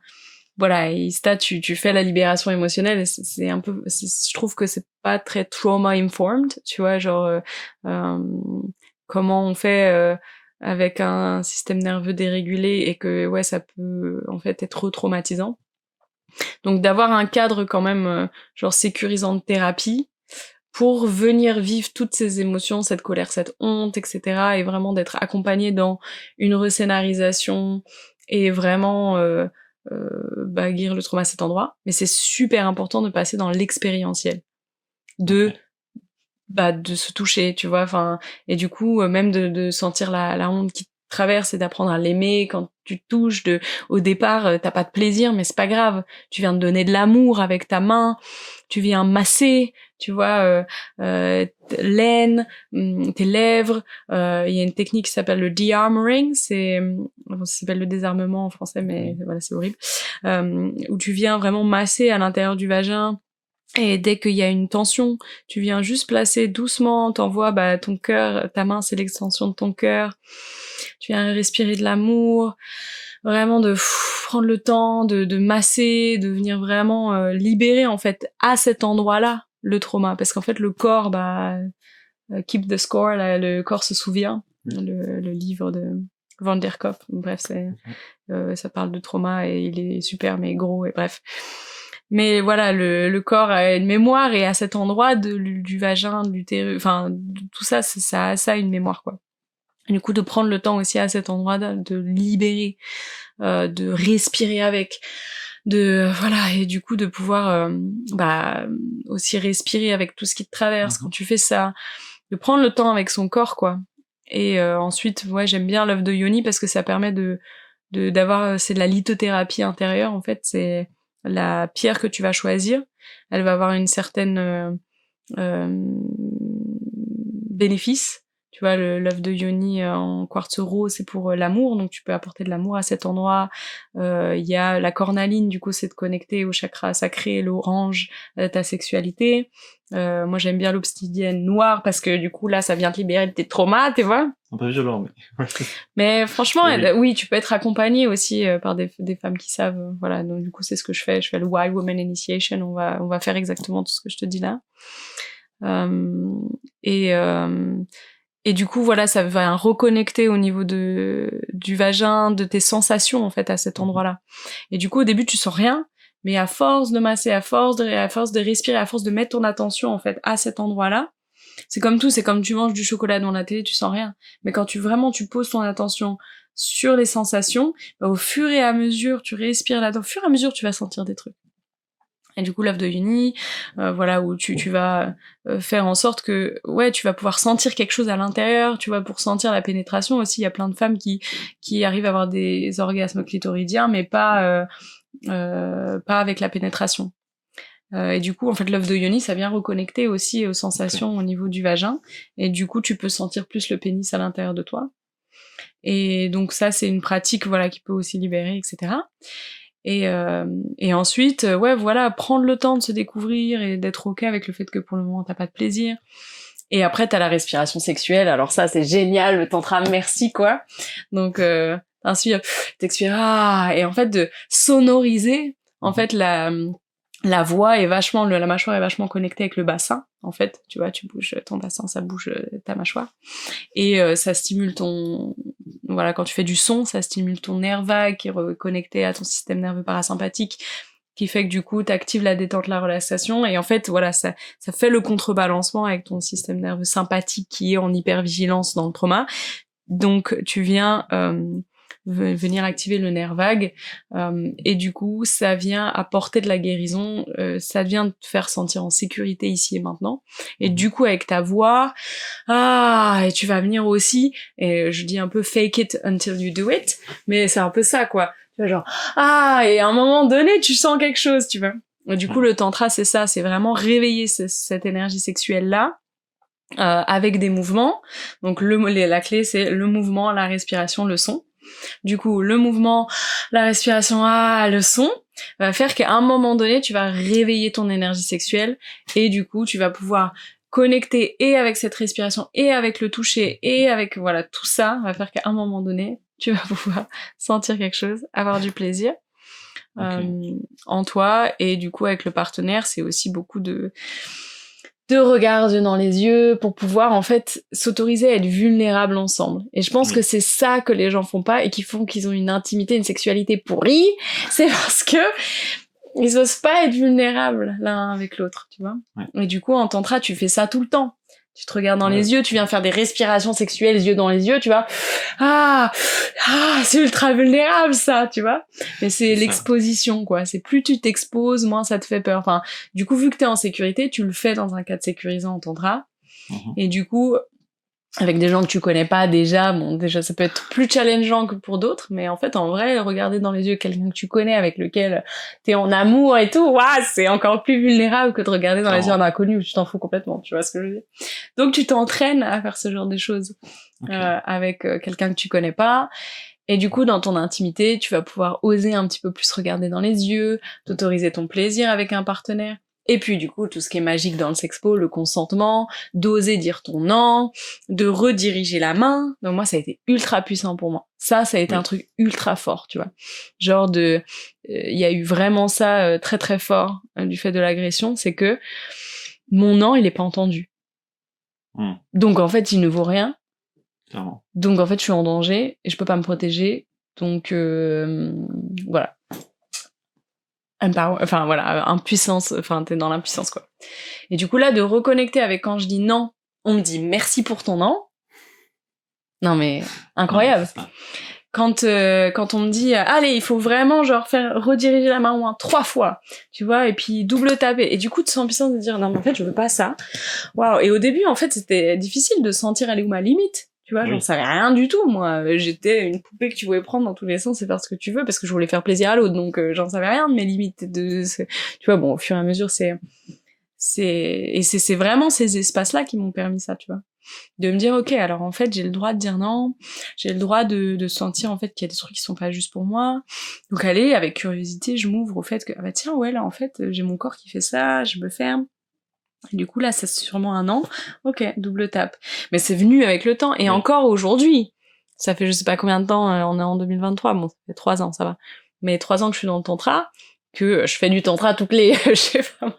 voilà, et tu fais la libération émotionnelle, et c'est un peu, je trouve que c'est pas très trauma informed, tu vois, genre comment on fait avec un système nerveux dérégulé, et que ouais, ça peut en fait être traumatisant. Donc d'avoir un cadre quand même genre sécurisant de thérapie pour venir vivre toutes ces émotions, cette colère, cette honte, etc. et vraiment d'être accompagné dans une rescénarisation et vraiment guérir le trauma à cet endroit. Mais c'est super important de passer dans l'expérientiel, de se toucher, tu vois, enfin, et du coup même de sentir la honte qui te traverse et d'apprendre à l'aimer quand tu te touches. Au départ t'as pas de plaisir, mais c'est pas grave, tu viens de donner de l'amour avec ta main, tu viens masser, tu vois, l'aine, tes lèvres. Il y a une technique qui s'appelle le de-armoring, ça s'appelle le désarmement en français, mais voilà, c'est horrible, où tu viens vraiment masser à l'intérieur du vagin. Et dès qu'il y a une tension, tu viens juste placer doucement, t'envoies ton cœur, ta main c'est l'extension de ton cœur, tu viens respirer de l'amour, vraiment de prendre le temps de masser, de venir vraiment libérer en fait à cet endroit-là le trauma, parce qu'en fait le corps, keep the score, là, le corps se souvient, le livre de Van der Kolk, bref, ça parle de trauma et il est super mais gros et bref. Mais voilà, le corps a une mémoire et à cet endroit du vagin, de l'utérus, enfin tout ça, ça a une mémoire quoi. Et du coup, de prendre le temps aussi à cet endroit de libérer, de respirer avec, voilà, et du coup de pouvoir aussi respirer avec tout ce qui te traverse quand tu fais ça, de prendre le temps avec son corps quoi. Et ensuite, ouais, j'aime bien l'œuvre de Yoni parce que ça permet d'avoir, c'est de la lithothérapie intérieure en fait, c'est la pierre que tu vas choisir, elle va avoir une certaine bénéfice. Tu vois, l'œuf de Yoni en quartz rose, c'est pour l'amour, donc tu peux apporter de l'amour à cet endroit. Il y a la cornaline, du coup, c'est de connecter au chakra sacré, l'orange, ta sexualité. Moi, j'aime bien l'obsidienne noire parce que du coup, là, ça vient te libérer de tes traumas, tu vois. Un peu violent, mais... Mais franchement, oui, tu peux être accompagné aussi par des femmes qui savent. Voilà, donc du coup, c'est ce que je fais. Je fais le Wild Woman Initiation. On va faire exactement tout ce que je te dis là. Et du coup, voilà, ça va reconnecter au niveau du vagin, de tes sensations, en fait, à cet endroit-là. Et du coup, au début, tu sens rien, mais à force de masser, à force de respirer, à force de mettre ton attention, en fait, à cet endroit-là, c'est comme tout, c'est comme tu manges du chocolat devant la télé, tu sens rien. Mais quand tu poses ton attention sur les sensations, au fur et à mesure, tu respires là-dedans, au fur et à mesure, tu vas sentir des trucs. Et du coup, l'œuf de Yoni, voilà, où tu vas faire en sorte que, ouais, tu vas pouvoir sentir quelque chose à l'intérieur, tu vas pour sentir la pénétration aussi. Il y a plein de femmes qui arrivent à avoir des orgasmes clitoridiens, mais pas avec la pénétration. Et du coup, en fait, l'œuf de Yoni, ça vient reconnecter aussi aux sensations au niveau du vagin. Et du coup, tu peux sentir plus le pénis à l'intérieur de toi. Et donc ça, c'est une pratique, voilà, qui peut aussi libérer, etc. Et ensuite, ouais, voilà, prendre le temps de se découvrir et d'être ok avec le fait que pour le moment t'as pas de plaisir. Et après t'as la respiration sexuelle. Alors ça, c'est génial, le tantra, merci quoi. Donc t'inspires, t'expires, et en fait de sonoriser. En fait la voix est vachement, la mâchoire est vachement connectée avec le bassin. En fait, tu vois, tu bouges ton bassin, ça bouge ta mâchoire. Et ça stimule voilà, quand tu fais du son, ça stimule ton nerf vague qui est reconnecté à ton système nerveux parasympathique, qui fait que du coup, t'actives la détente, la relaxation. Et en fait, voilà, ça fait le contrebalancement avec ton système nerveux sympathique qui est en hypervigilance dans le trauma. Donc, tu viens venir activer le nerf vague, et du coup ça vient apporter de la guérison, ça vient te faire sentir en sécurité ici et maintenant, et du coup avec ta voix, et tu vas venir aussi, et je dis un peu fake it until you do it, mais c'est un peu ça quoi, tu vois, genre et à un moment donné tu sens quelque chose, tu vois. Et du coup le tantra c'est ça, c'est vraiment réveiller cette énergie sexuelle là, avec des mouvements. Donc la clé c'est le mouvement, la respiration, le son. Du coup, le mouvement, la respiration, le son, va faire qu'à un moment donné, tu vas réveiller ton énergie sexuelle et du coup, tu vas pouvoir connecter et avec cette respiration et avec le toucher et avec, voilà, tout ça va faire qu'à un moment donné, tu vas pouvoir sentir quelque chose, avoir du plaisir en toi. Et du coup, avec le partenaire, c'est aussi beaucoup de regard dans les yeux pour pouvoir en fait s'autoriser à être vulnérables ensemble. Et je pense que c'est ça que les gens font pas et qui font qu'ils ont une intimité, une sexualité pourrie, c'est parce que ils osent pas être vulnérables l'un avec l'autre, tu vois. Ouais. Et du coup, en tantra, tu fais ça tout le temps. Tu te regardes dans les yeux, tu viens faire des respirations sexuelles, les yeux dans les yeux, tu vois. Ah, c'est ultra vulnérable, ça, tu vois. Mais c'est l'exposition, quoi. C'est plus tu t'exposes, moins ça te fait peur. Enfin, du coup, vu que t'es en sécurité, tu le fais dans un cadre sécurisant en tantra. Et du coup, avec des gens que tu connais pas déjà, bon, déjà, ça peut être plus challengeant que pour d'autres, mais en fait, en vrai, regarder dans les yeux quelqu'un que tu connais, avec lequel t'es en amour et tout, waouh, c'est encore plus vulnérable que de regarder dans les yeux d'un inconnu où tu t'en fous complètement, tu vois ce que je veux dire. Donc, tu t'entraînes à faire ce genre de choses, avec quelqu'un que tu connais pas. Et du coup, dans ton intimité, tu vas pouvoir oser un petit peu plus regarder dans les yeux, t'autoriser ton plaisir avec un partenaire. Et puis du coup, tout ce qui est magique dans le sexpo, le consentement, d'oser dire ton non, de rediriger la main. Donc moi, ça a été ultra puissant pour moi. Ça a été un truc ultra fort, tu vois. Genre il y a eu vraiment ça très très fort du fait de l'agression, c'est que mon non, il est pas entendu. Donc en fait, il ne vaut rien. Clairement. Donc en fait, je suis en danger et je peux pas me protéger. Donc voilà. Enfin voilà, impuissance, enfin t'es dans l'impuissance quoi. Et du coup là, de reconnecter avec quand je dis non, on me dit merci pour ton non. Non mais incroyable. Non, quand on me dit allez, il faut vraiment genre faire rediriger la main au moins 3 fois, tu vois, et puis double taper. Et du coup, tu sens puissance de dire non mais en fait je veux pas ça. Waouh. Et au début en fait c'était difficile de sentir elle est où ma limite. Tu vois, j'en savais rien du tout, moi. J'étais une poupée que tu pouvais prendre dans tous les sens et faire ce que tu veux parce que je voulais faire plaisir à l'autre. Donc, j'en savais rien de mes limites. Tu vois, bon, au fur et à mesure, c'est vraiment ces espaces-là qui m'ont permis ça, tu vois. De me dire, ok, alors en fait, j'ai le droit de dire non. J'ai le droit de sentir, en fait, qu'il y a des trucs qui sont pas juste pour moi. Donc, allez, avec curiosité, je m'ouvre au fait que, ah bah tiens, ouais, là, en fait, j'ai mon corps qui fait ça, je me ferme. Et du coup, là, c'est sûrement un an. Ok, double tape. Mais c'est venu avec le temps. Et encore aujourd'hui, ça fait je sais pas combien de temps, on est en 2023, bon, ça fait 3 ans, ça va. Mais 3 ans que je suis dans le tantra, que je fais du tantra toutes les... je sais pas,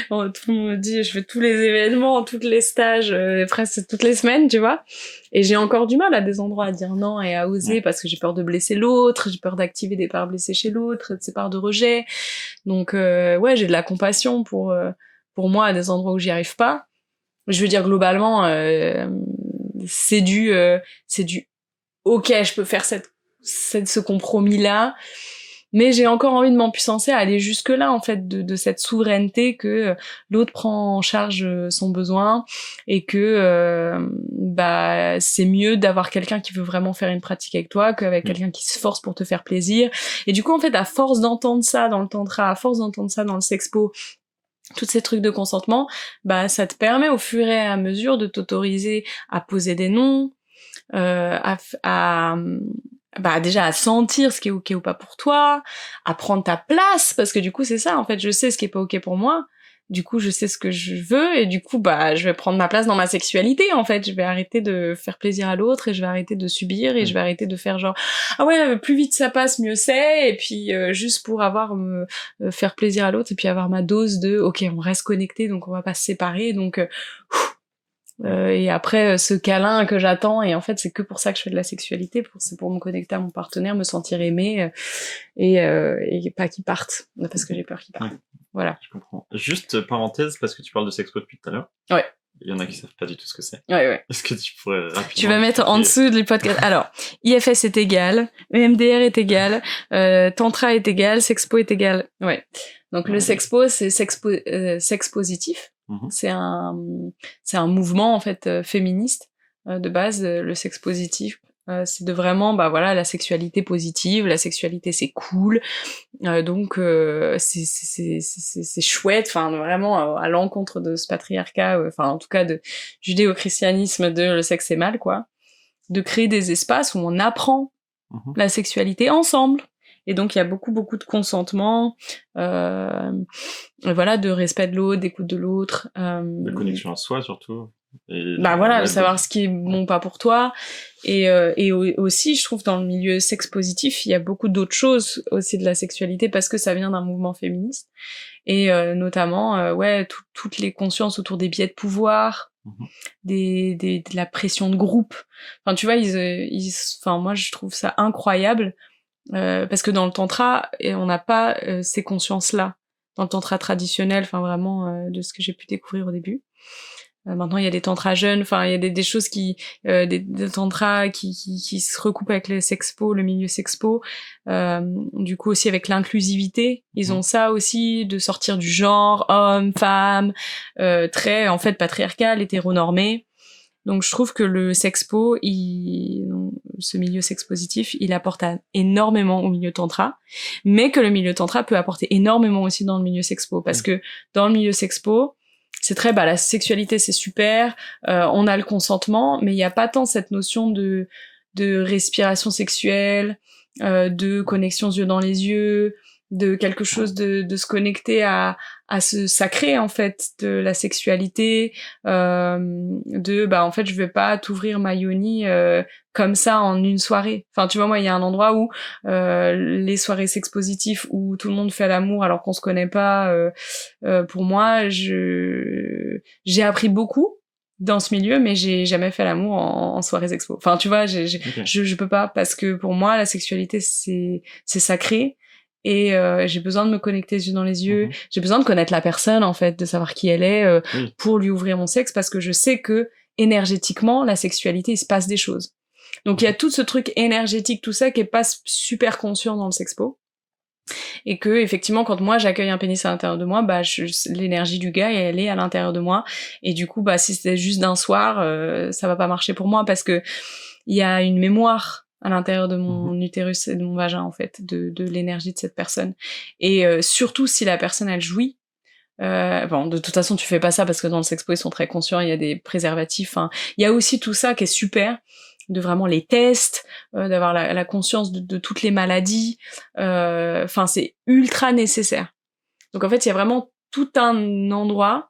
tout le monde me dit, je fais tous les événements, tous les stages, presque toutes les semaines, tu vois. Et j'ai encore du mal à des endroits à dire non et à oser parce que j'ai peur de blesser l'autre, j'ai peur d'activer des parts blessées chez l'autre, de ces parts de rejet. Donc, ouais, j'ai de la compassion pour moi à des endroits où j'y arrive pas. Je veux dire globalement c'est du OK, je peux faire ce compromis là, mais j'ai encore envie de m'empuissancer à aller jusque là en fait de cette souveraineté que l'autre prend en charge son besoin et que bah c'est mieux d'avoir quelqu'un qui veut vraiment faire une pratique avec toi qu'avec quelqu'un qui se force pour te faire plaisir. Et du coup en fait à force d'entendre ça dans le tantra, à force d'entendre ça dans le sexpo, tous ces trucs de consentement, bah ça te permet au fur et à mesure de t'autoriser à poser des noms, bah déjà à sentir ce qui est ok ou pas pour toi, à prendre ta place, parce que du coup c'est ça en fait, je sais ce qui est pas ok pour moi, du coup je sais ce que je veux et du coup bah je vais prendre ma place dans ma sexualité en fait, je vais arrêter de faire plaisir à l'autre et je vais arrêter de subir et je vais arrêter de faire genre ah ouais plus vite ça passe mieux c'est, et puis juste pour avoir faire plaisir à l'autre et puis avoir ma dose de ok on reste connecté donc on va pas se séparer donc et après ce câlin que j'attends, et en fait c'est que pour ça que je fais de la sexualité, c'est pour me connecter à mon partenaire, me sentir aimé et pas qu'il parte parce que j'ai peur qu'il parte. Voilà. Je comprends. Juste parenthèse parce que tu parles de sexpo depuis tout à l'heure. Ouais. Il y en a qui savent pas du tout ce que c'est. Ouais. Est-ce que tu pourrais rapidement... Tu vas mettre en dessous du podcast. Alors, IFS est égal, EMDR est égal, Tantra est égal, Sexpo est égal. Ouais. Donc le Sexpo, c'est sexe positif. C'est un mouvement en fait féministe de base. Le sexe positif, c'est de vraiment bah voilà la sexualité positive. La sexualité c'est cool, donc c'est chouette. Enfin vraiment à l'encontre de ce patriarcat, enfin en tout cas de judéo-christianisme de le sexe c'est mal quoi. De créer des espaces où on apprend la sexualité ensemble. Et donc il y a beaucoup de consentement, voilà, de respect de l'autre, d'écoute de l'autre, de connexion à soi surtout. Et bah voilà, de savoir ce qui est bon pas pour toi. Et aussi, je trouve dans le milieu sexe positif, il y a beaucoup d'autres choses aussi de la sexualité parce que ça vient d'un mouvement féministe. Et notamment, ouais, toutes les consciences autour des biais de pouvoir, de la pression de groupe. Enfin, tu vois, enfin moi je trouve ça incroyable. Parce que dans le tantra, on n'a pas ces consciences-là. dans le tantra traditionnel, enfin vraiment de ce que j'ai pu découvrir au début. Maintenant, il y a des tantras jeunes, enfin, il y a des choses des tantras qui se recoupent avec le sexpo, le milieu sexpo. Du coup, aussi avec l'inclusivité, ils ont ça aussi, de sortir du genre, homme, femme, très, en fait, patriarcal, hétéronormé. Donc, je trouve que le sexpo, ce milieu sexpositif, il apporte énormément au milieu tantra, mais que le milieu tantra peut apporter énormément aussi dans le milieu sexpo, parce que dans le milieu sexpo, c'est très la sexualité c'est super, on a le consentement, mais il y a pas tant cette notion de respiration sexuelle, de connexion yeux dans les yeux, de quelque chose de se connecter à ce sacré en fait de la sexualité, en fait je vais pas t'ouvrir ma yoni comme ça en une soirée. Enfin tu vois, moi il y a un endroit où les soirées sexpositifs où tout le monde fait l'amour alors qu'on se connaît pas, pour moi j'ai appris beaucoup dans ce milieu, mais j'ai jamais fait l'amour en soirée expo. Enfin tu vois, je peux pas, parce que pour moi la sexualité c'est sacré. Et j'ai besoin de me connecter les yeux dans les yeux, j'ai besoin de connaître la personne en fait, de savoir qui elle est, pour lui ouvrir mon sexe, parce que je sais que énergétiquement la sexualité il se passe des choses. Donc il y a tout ce truc énergétique, tout ça qui est pas super conscient dans le sexpo, et que effectivement quand moi j'accueille un pénis à l'intérieur de moi, l'énergie du gars elle est à l'intérieur de moi, et du coup si c'était juste d'un soir, ça va pas marcher pour moi, parce que il y a une mémoire à l'intérieur de mon utérus et de mon vagin en fait, de l'énergie de cette personne, et surtout si la personne elle jouit. De toute façon tu fais pas ça parce que dans le sexpo ils sont très conscients, il y a des préservatifs, il y a aussi tout ça qui est super, de vraiment les tests, d'avoir la conscience de toutes les maladies, c'est ultra nécessaire. Donc en fait il y a vraiment tout un endroit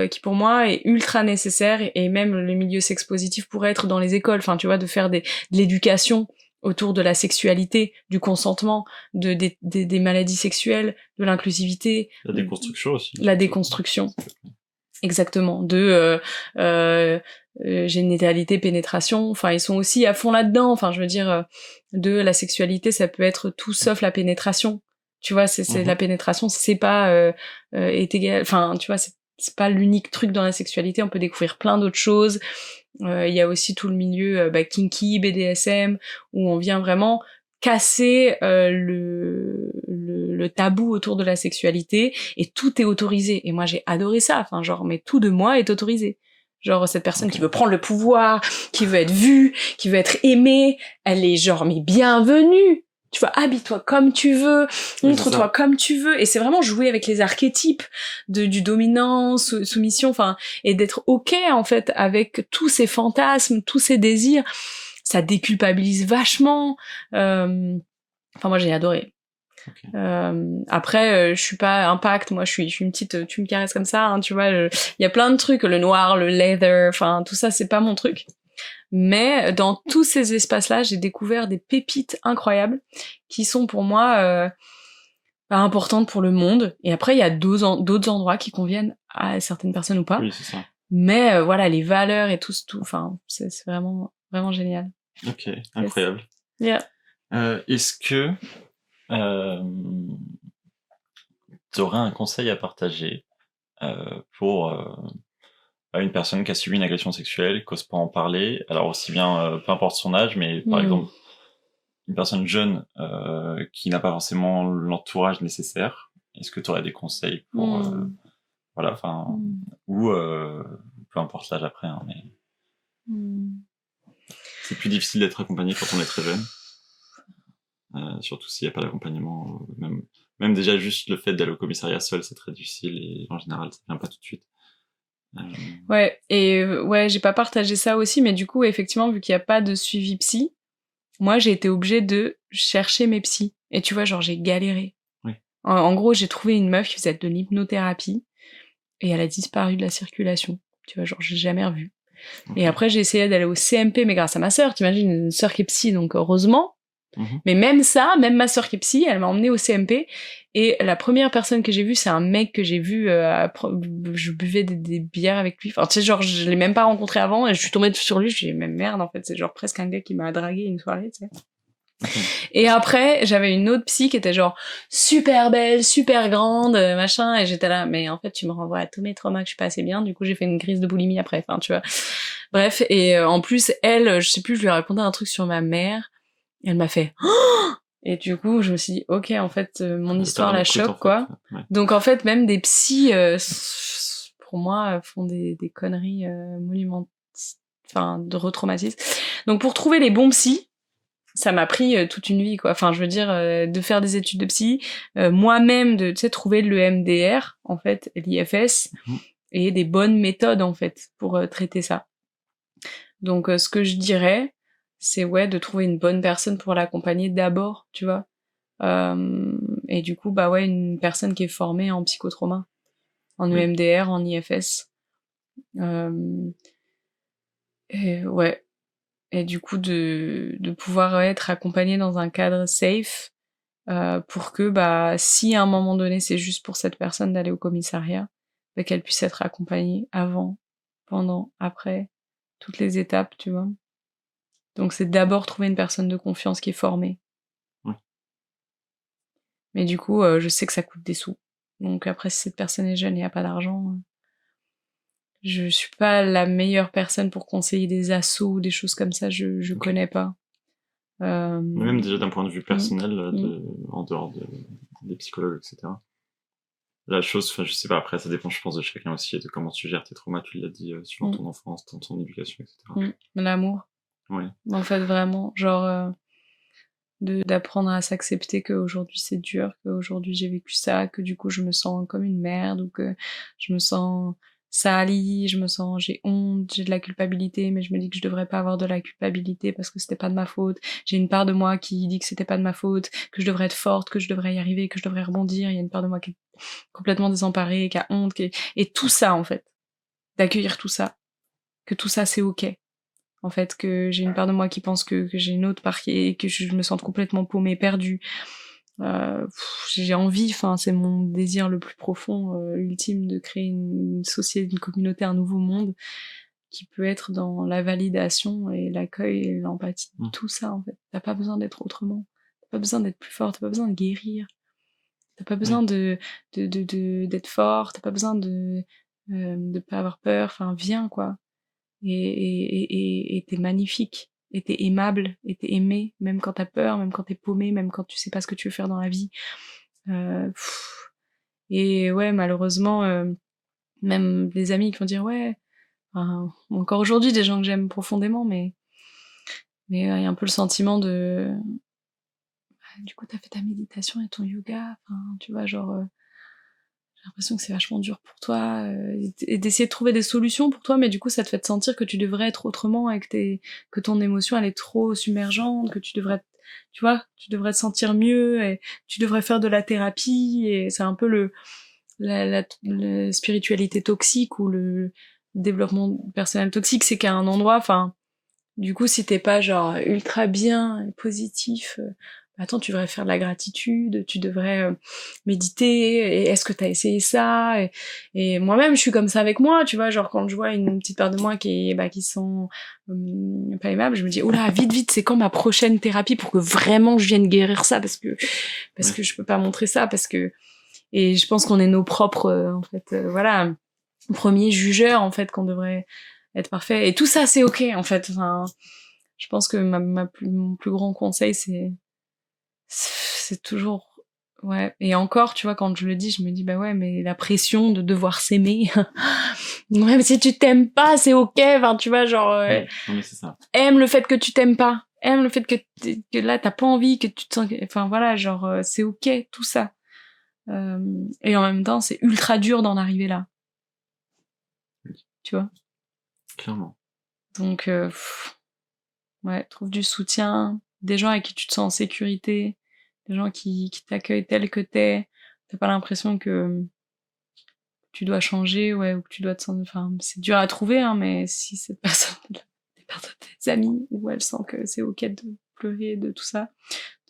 qui pour moi est ultra nécessaire, et même le milieu sexpositif pourrait être dans les écoles, enfin tu vois, de faire de l'éducation autour de la sexualité, du consentement, des maladies sexuelles, de l'inclusivité. La déconstruction aussi. La déconstruction. Exactement. Génitalité, pénétration. Enfin, ils sont aussi à fond là-dedans. Enfin, je veux dire, de la sexualité, ça peut être tout sauf la pénétration. Tu vois, c'est la pénétration, c'est pas est égal. Enfin, tu vois, c'est pas l'unique truc dans la sexualité. On peut découvrir plein d'autres choses. Il y a aussi tout le milieu kinky, BDSM, où on vient vraiment casser le tabou autour de la sexualité, et tout est autorisé. Et moi j'ai adoré ça, enfin genre, mais tout de moi est autorisé. Genre cette personne qui veut prendre le pouvoir, qui veut être vue, qui veut être aimée, elle est genre mais bienvenue. Tu vois, habille-toi comme tu veux, montre-toi comme tu veux, et c'est vraiment jouer avec les archétypes du dominant, soumission, enfin, et d'être ok en fait avec tous ces fantasmes, tous ces désirs. Ça déculpabilise vachement. Moi j'ai adoré. Après je suis pas impact, moi je suis une petite, tu me caresses comme ça, tu vois, il y a plein de trucs, le noir, le leather, enfin tout ça c'est pas mon truc. Mais dans tous ces espaces-là, j'ai découvert des pépites incroyables qui sont pour moi importantes pour le monde. Et après, il y a d'autres endroits qui conviennent à certaines personnes ou pas. Oui, c'est ça. Mais voilà, les valeurs et tout, enfin, c'est vraiment, vraiment génial. Ok, incroyable. Yes. Yeah. Est-ce que tu aurais un conseil à partager pour une personne qui a subi une agression sexuelle, qui n'ose pas en parler, alors aussi bien, peu importe son âge, mais par exemple, une personne jeune qui n'a pas forcément l'entourage nécessaire, est-ce que tu aurais des conseils pour... ou peu importe l'âge après, hein, mais... C'est plus difficile d'être accompagné quand on est très jeune, surtout s'il n'y a pas d'accompagnement, même déjà juste le fait d'aller au commissariat seul, c'est très difficile, et en général, ça vient pas tout de suite. Ouais, et j'ai pas partagé ça aussi, mais du coup, effectivement, vu qu'il n'y a pas de suivi psy, moi, j'ai été obligée de chercher mes psys. Et tu vois, genre, j'ai galéré. Oui. En gros, j'ai trouvé une meuf qui faisait de l'hypnothérapie, et elle a disparu de la circulation. Tu vois, genre, j'ai jamais revu. Okay. Et après, j'ai essayé d'aller au CMP, mais grâce à ma sœur, t'imagines, une sœur qui est psy, donc heureusement. Mais même ça, même ma sœur qui est psy, elle m'a emmenée au CMP, et la première personne que j'ai vue, c'est un mec que j'ai vu, je buvais des bières avec lui, enfin tu sais, genre je l'ai même pas rencontré avant, et je suis tombée sur lui, je me suis dit mais merde, en fait c'est genre presque un gars qui m'a dragué une soirée, tu sais. Et après, j'avais une autre psy qui était genre super belle, super grande, machin, et j'étais là, mais en fait, tu me renvoies à tous mes traumas que je suis pas assez bien, du coup, j'ai fait une crise de boulimie après, enfin, tu vois. Bref, et en plus, elle, je sais plus, je lui ai raconté un truc sur ma mère, et elle m'a fait et du coup, je me suis dit, ok, en fait, mon histoire la choque, quoi. Ouais. Donc, en fait, même des psys, pour moi, font des conneries monumentales, enfin, de retraumatisme. Donc, pour trouver les bons psys, ça m'a pris toute une vie, quoi. Enfin, je veux dire, de faire des études de psy, moi-même, de, tu sais, trouver le MDR, en fait, l'IFS, et des bonnes méthodes, en fait, pour traiter ça. Donc, ce que je dirais, c'est, ouais, de trouver une bonne personne pour l'accompagner d'abord, tu vois. Et du coup, bah ouais, une personne qui est formée en psychotrauma, en EMDR, en IFS. Et ouais. Et du coup, de pouvoir être accompagné dans un cadre safe, pour que, bah, si à un moment donné, c'est juste pour cette personne d'aller au commissariat, bah, qu'elle puisse être accompagnée avant, pendant, après, toutes les étapes, tu vois. Donc c'est d'abord trouver une personne de confiance qui est formée. Ouais. Mais du coup, je sais que ça coûte des sous. Donc après, si cette personne est jeune et a pas d'argent, je suis pas la meilleure personne pour conseiller des assos ou des choses comme ça, je connais pas. Même déjà d'un point de vue personnel, en dehors des psychologues, etc. La chose, enfin, je sais pas, après, ça dépend, je pense, de chacun aussi et de comment tu gères tes traumas, tu l'as dit, suivant ton enfance, ton éducation, etc. L'amour. Ouais. En fait, vraiment, genre, d'apprendre à s'accepter qu'aujourd'hui c'est dur, qu'aujourd'hui j'ai vécu ça, que du coup je me sens comme une merde, ou que je me sens salie, j'ai honte, j'ai de la culpabilité, mais je me dis que je devrais pas avoir de la culpabilité parce que c'était pas de ma faute. J'ai une part de moi qui dit que c'était pas de ma faute, que je devrais être forte, que je devrais y arriver, que je devrais rebondir. Il y a une part de moi qui est complètement désemparée, qui a honte, et tout ça, en fait. D'accueillir tout ça. Que tout ça c'est ok. En fait, que j'ai une part de moi qui pense que j'ai une autre part que je me sens complètement paumée, perdue. J'ai envie, enfin, c'est mon désir le plus profond, ultime, de créer une société, une communauté, un nouveau monde qui peut être dans la validation et l'accueil et l'empathie. Tout ça, en fait. T'as pas besoin d'être autrement. T'as pas besoin d'être plus fort. T'as pas besoin de guérir. T'as pas besoin d'être fort. T'as pas besoin de pas avoir peur. Enfin, viens, quoi. Et t'es magnifique, et t'es aimable, et t'es aimé, même quand t'as peur, même quand t'es paumé, même quand tu sais pas ce que tu veux faire dans la vie. Et ouais, malheureusement, même des amis qui vont dire ouais, enfin, encore aujourd'hui des gens que j'aime profondément, mais il y a un peu le sentiment de du coup t'as fait ta méditation et ton yoga, enfin tu vois genre j'ai l'impression que c'est vachement dur pour toi, et d'essayer de trouver des solutions pour toi, mais du coup ça te fait te sentir que tu devrais être autrement et que ton émotion elle est trop submergente, que tu devrais, tu vois, tu devrais te sentir mieux et tu devrais faire de la thérapie, et c'est un peu la spiritualité toxique ou le développement personnel toxique, c'est qu'à un endroit, enfin, du coup si t'es pas genre ultra bien et positif, attends, tu devrais faire de la gratitude, tu devrais méditer, et est-ce que t'as essayé ça, et moi-même je suis comme ça avec moi, tu vois, genre quand je vois une petite part de moi qui sont pas aimables, je me dis oh là, vite vite, c'est quand ma prochaine thérapie pour que vraiment je vienne guérir ça, parce que je peux pas montrer ça, parce que, et je pense qu'on est nos propres en fait voilà, premiers jugeurs, en fait, qu'on devrait être parfait, et tout ça c'est ok, en fait. Enfin, je pense que mon plus grand conseil, c'est toujours, ouais, et encore, tu vois, quand je le dis, je me dis bah ouais, mais la pression de devoir s'aimer, même si tu t'aimes pas, c'est ok, enfin tu vois, genre non, mais c'est ça. Aime le fait que tu t'aimes pas, aime le fait que là t'as pas envie, que tu te sens, enfin voilà, genre c'est ok tout ça, et en même temps c'est ultra dur d'en arriver là, tu vois. Clairement. Donc ouais, trouve du soutien, des gens avec qui tu te sens en sécurité, des gens qui t'accueillent tel que t'es. T'as pas l'impression que tu dois changer, ouais, ou que tu dois te sentir, enfin, c'est dur à trouver, hein, mais si cette personne, des personnes, des amis, où elle sent que c'est ok de pleurer, de tout ça,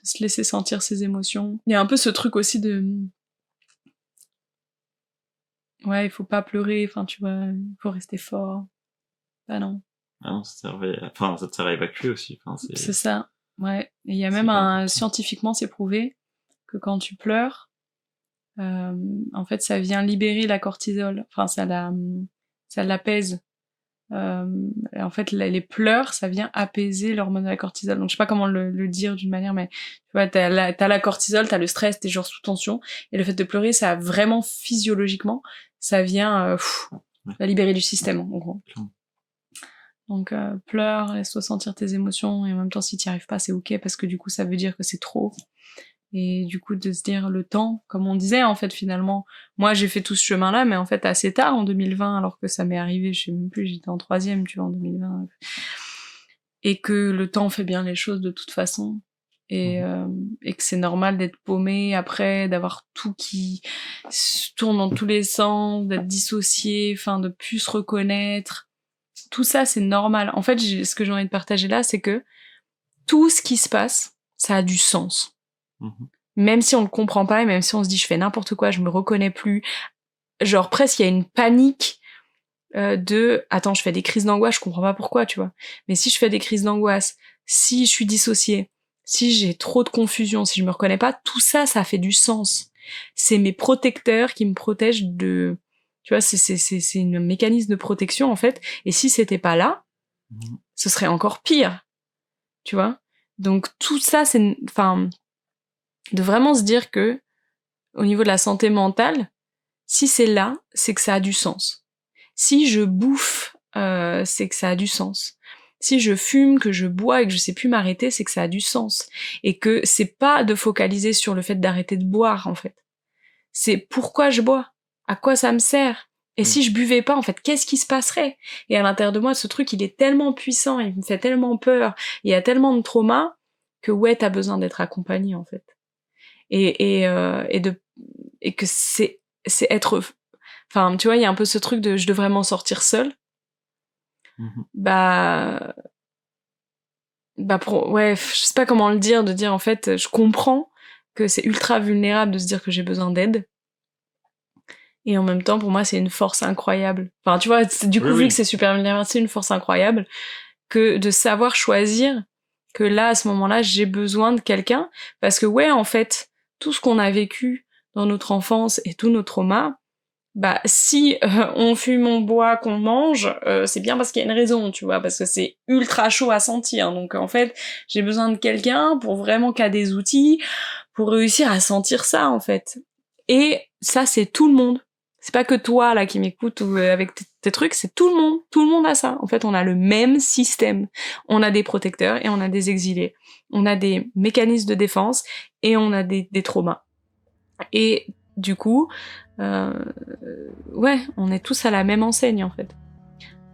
de se laisser sentir ses émotions. Il y a un peu ce truc aussi de, ouais, il faut pas pleurer, enfin, tu vois, il faut rester fort. Bah non. Ah non, ça te sert à évacuer aussi. Enfin, C'est ça. Ouais. Et il y a C'est même pas important. scientifiquement, c'est prouvé que quand tu pleures, en fait, ça vient libérer la cortisol. Enfin, ça l'apaise. Et en fait, les pleurs, ça vient apaiser l'hormone de la cortisol. Donc, je sais pas comment le dire d'une manière, mais tu vois, t'as la cortisol, t'as le stress, t'es genre sous tension. Et le fait de pleurer, ça vraiment physiologiquement, ça vient la libérer du système, en gros. Donc, pleure, laisse-toi sentir tes émotions. Et en même temps, si t'y arrives pas, c'est ok, parce que du coup, ça veut dire que c'est trop. Et du coup, de se dire le temps, comme on disait, en fait, finalement, moi, j'ai fait tout ce chemin-là, mais en fait, assez tard, en 2020, alors que ça m'est arrivé, je sais même plus, j'étais en troisième, tu vois, en 2020. Et que le temps fait bien les choses de toute façon. Et que c'est normal d'être paumé après, d'avoir tout qui se tourne dans tous les sens, d'être dissocié, enfin, de plus se reconnaître. Tout ça, c'est normal. En fait, ce que j'ai envie de partager là, c'est que tout ce qui se passe, ça a du sens. Même si on le comprend pas et même si on se dit je fais n'importe quoi, je me reconnais plus, genre presque il y a une panique de attends, je fais des crises d'angoisse, je comprends pas pourquoi, tu vois. Mais si je fais des crises d'angoisse, si je suis dissociée, si j'ai trop de confusion, si je me reconnais pas, tout ça, ça fait du sens. C'est mes protecteurs qui me protègent de, tu vois, c'est un mécanisme de protection en fait. Et si c'était pas là, ce serait encore pire, tu vois. Donc tout ça, c'est, enfin, de vraiment se dire que au niveau de la santé mentale, si c'est là, c'est que ça a du sens. Si je bouffe, c'est que ça a du sens. Si je fume, que je bois et que je sais plus m'arrêter, c'est que ça a du sens. Et que c'est pas de focaliser sur le fait d'arrêter de boire, en fait. C'est pourquoi je bois. À quoi ça me sert? Et si je buvais pas, en fait, qu'est-ce qui se passerait? Et à l'intérieur de moi, ce truc, il est tellement puissant, il me fait tellement peur, il y a tellement de traumas que ouais, t'as besoin d'être accompagné, en fait. Et que c'est être, enfin, tu vois, il y a un peu ce truc de je devrais m'en sortir seule. Bah, ouais, je sais pas comment le dire, de dire en fait, je comprends que c'est ultra vulnérable de se dire que j'ai besoin d'aide. Et en même temps, pour moi, c'est une force incroyable. Enfin, tu vois, du coup, vu que c'est super vulnérable, c'est une force incroyable que de savoir choisir que là, à ce moment-là, j'ai besoin de quelqu'un. Parce que ouais, en fait, tout ce qu'on a vécu dans notre enfance et tous nos traumas, bah si on fume, on boit, qu'on mange, c'est bien parce qu'il y a une raison, tu vois, parce que c'est ultra chaud à sentir. Donc en fait, j'ai besoin de quelqu'un pour vraiment qu'il y a des outils pour réussir à sentir ça en fait. Et ça, c'est tout le monde. C'est pas que toi là qui m'écoutes ou avec tes trucs, c'est tout le monde. Tout le monde a ça. En fait, on a le même système. On a des protecteurs et on a des exilés. On a des mécanismes de défense et on a des traumas. Et du coup, ouais, on est tous à la même enseigne en fait.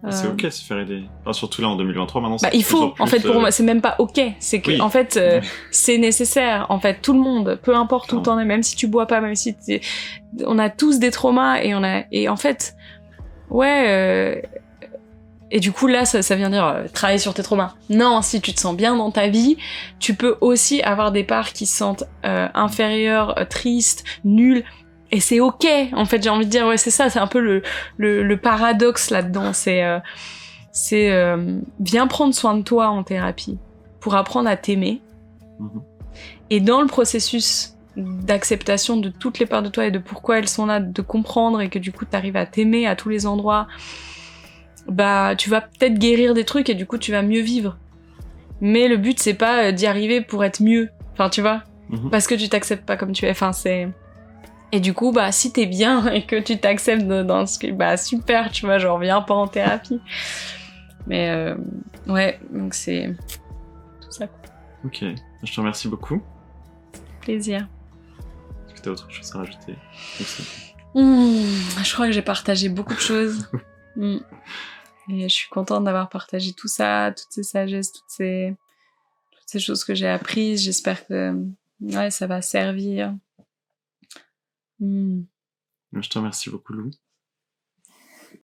C'est ok de se faire aider. Enfin, surtout là en 2023 maintenant. Bah, il faut. En fait, pour moi, c'est même pas ok. C'est que en fait, c'est nécessaire. En fait, tout le monde, peu importe où t'en es, même si tu bois pas, même si on a tous des traumas et en fait, ouais. Et du coup là, ça vient dire travailler sur tes traumas. Non, si tu te sens bien dans ta vie, tu peux aussi avoir des parts qui se sentent inférieures, tristes, nulles. Et c'est ok, en fait, j'ai envie de dire, ouais, c'est ça, c'est un peu le paradoxe là-dedans, c'est viens prendre soin de toi en thérapie pour apprendre à t'aimer. Et dans le processus d'acceptation de toutes les parts de toi et de pourquoi elles sont là, de comprendre et que du coup t'arrives à t'aimer à tous les endroits, bah tu vas peut-être guérir des trucs et du coup tu vas mieux vivre. Mais le but c'est pas d'y arriver pour être mieux, enfin tu vois, parce que tu t'acceptes pas comme tu es, enfin c'est... Et du coup, bah, si t'es bien et que tu t'acceptes dans ce que, bah, super, tu vois, genre, viens pas en thérapie. Mais, ouais, donc c'est tout ça. Ok, je te remercie beaucoup. Plaisir. Est-ce que t'as autre chose à rajouter? Je crois que j'ai partagé beaucoup de choses. Et je suis contente d'avoir partagé tout ça, toutes ces sagesses, toutes ces choses que j'ai apprises. J'espère que, ouais, ça va servir. Je te remercie beaucoup, Lou.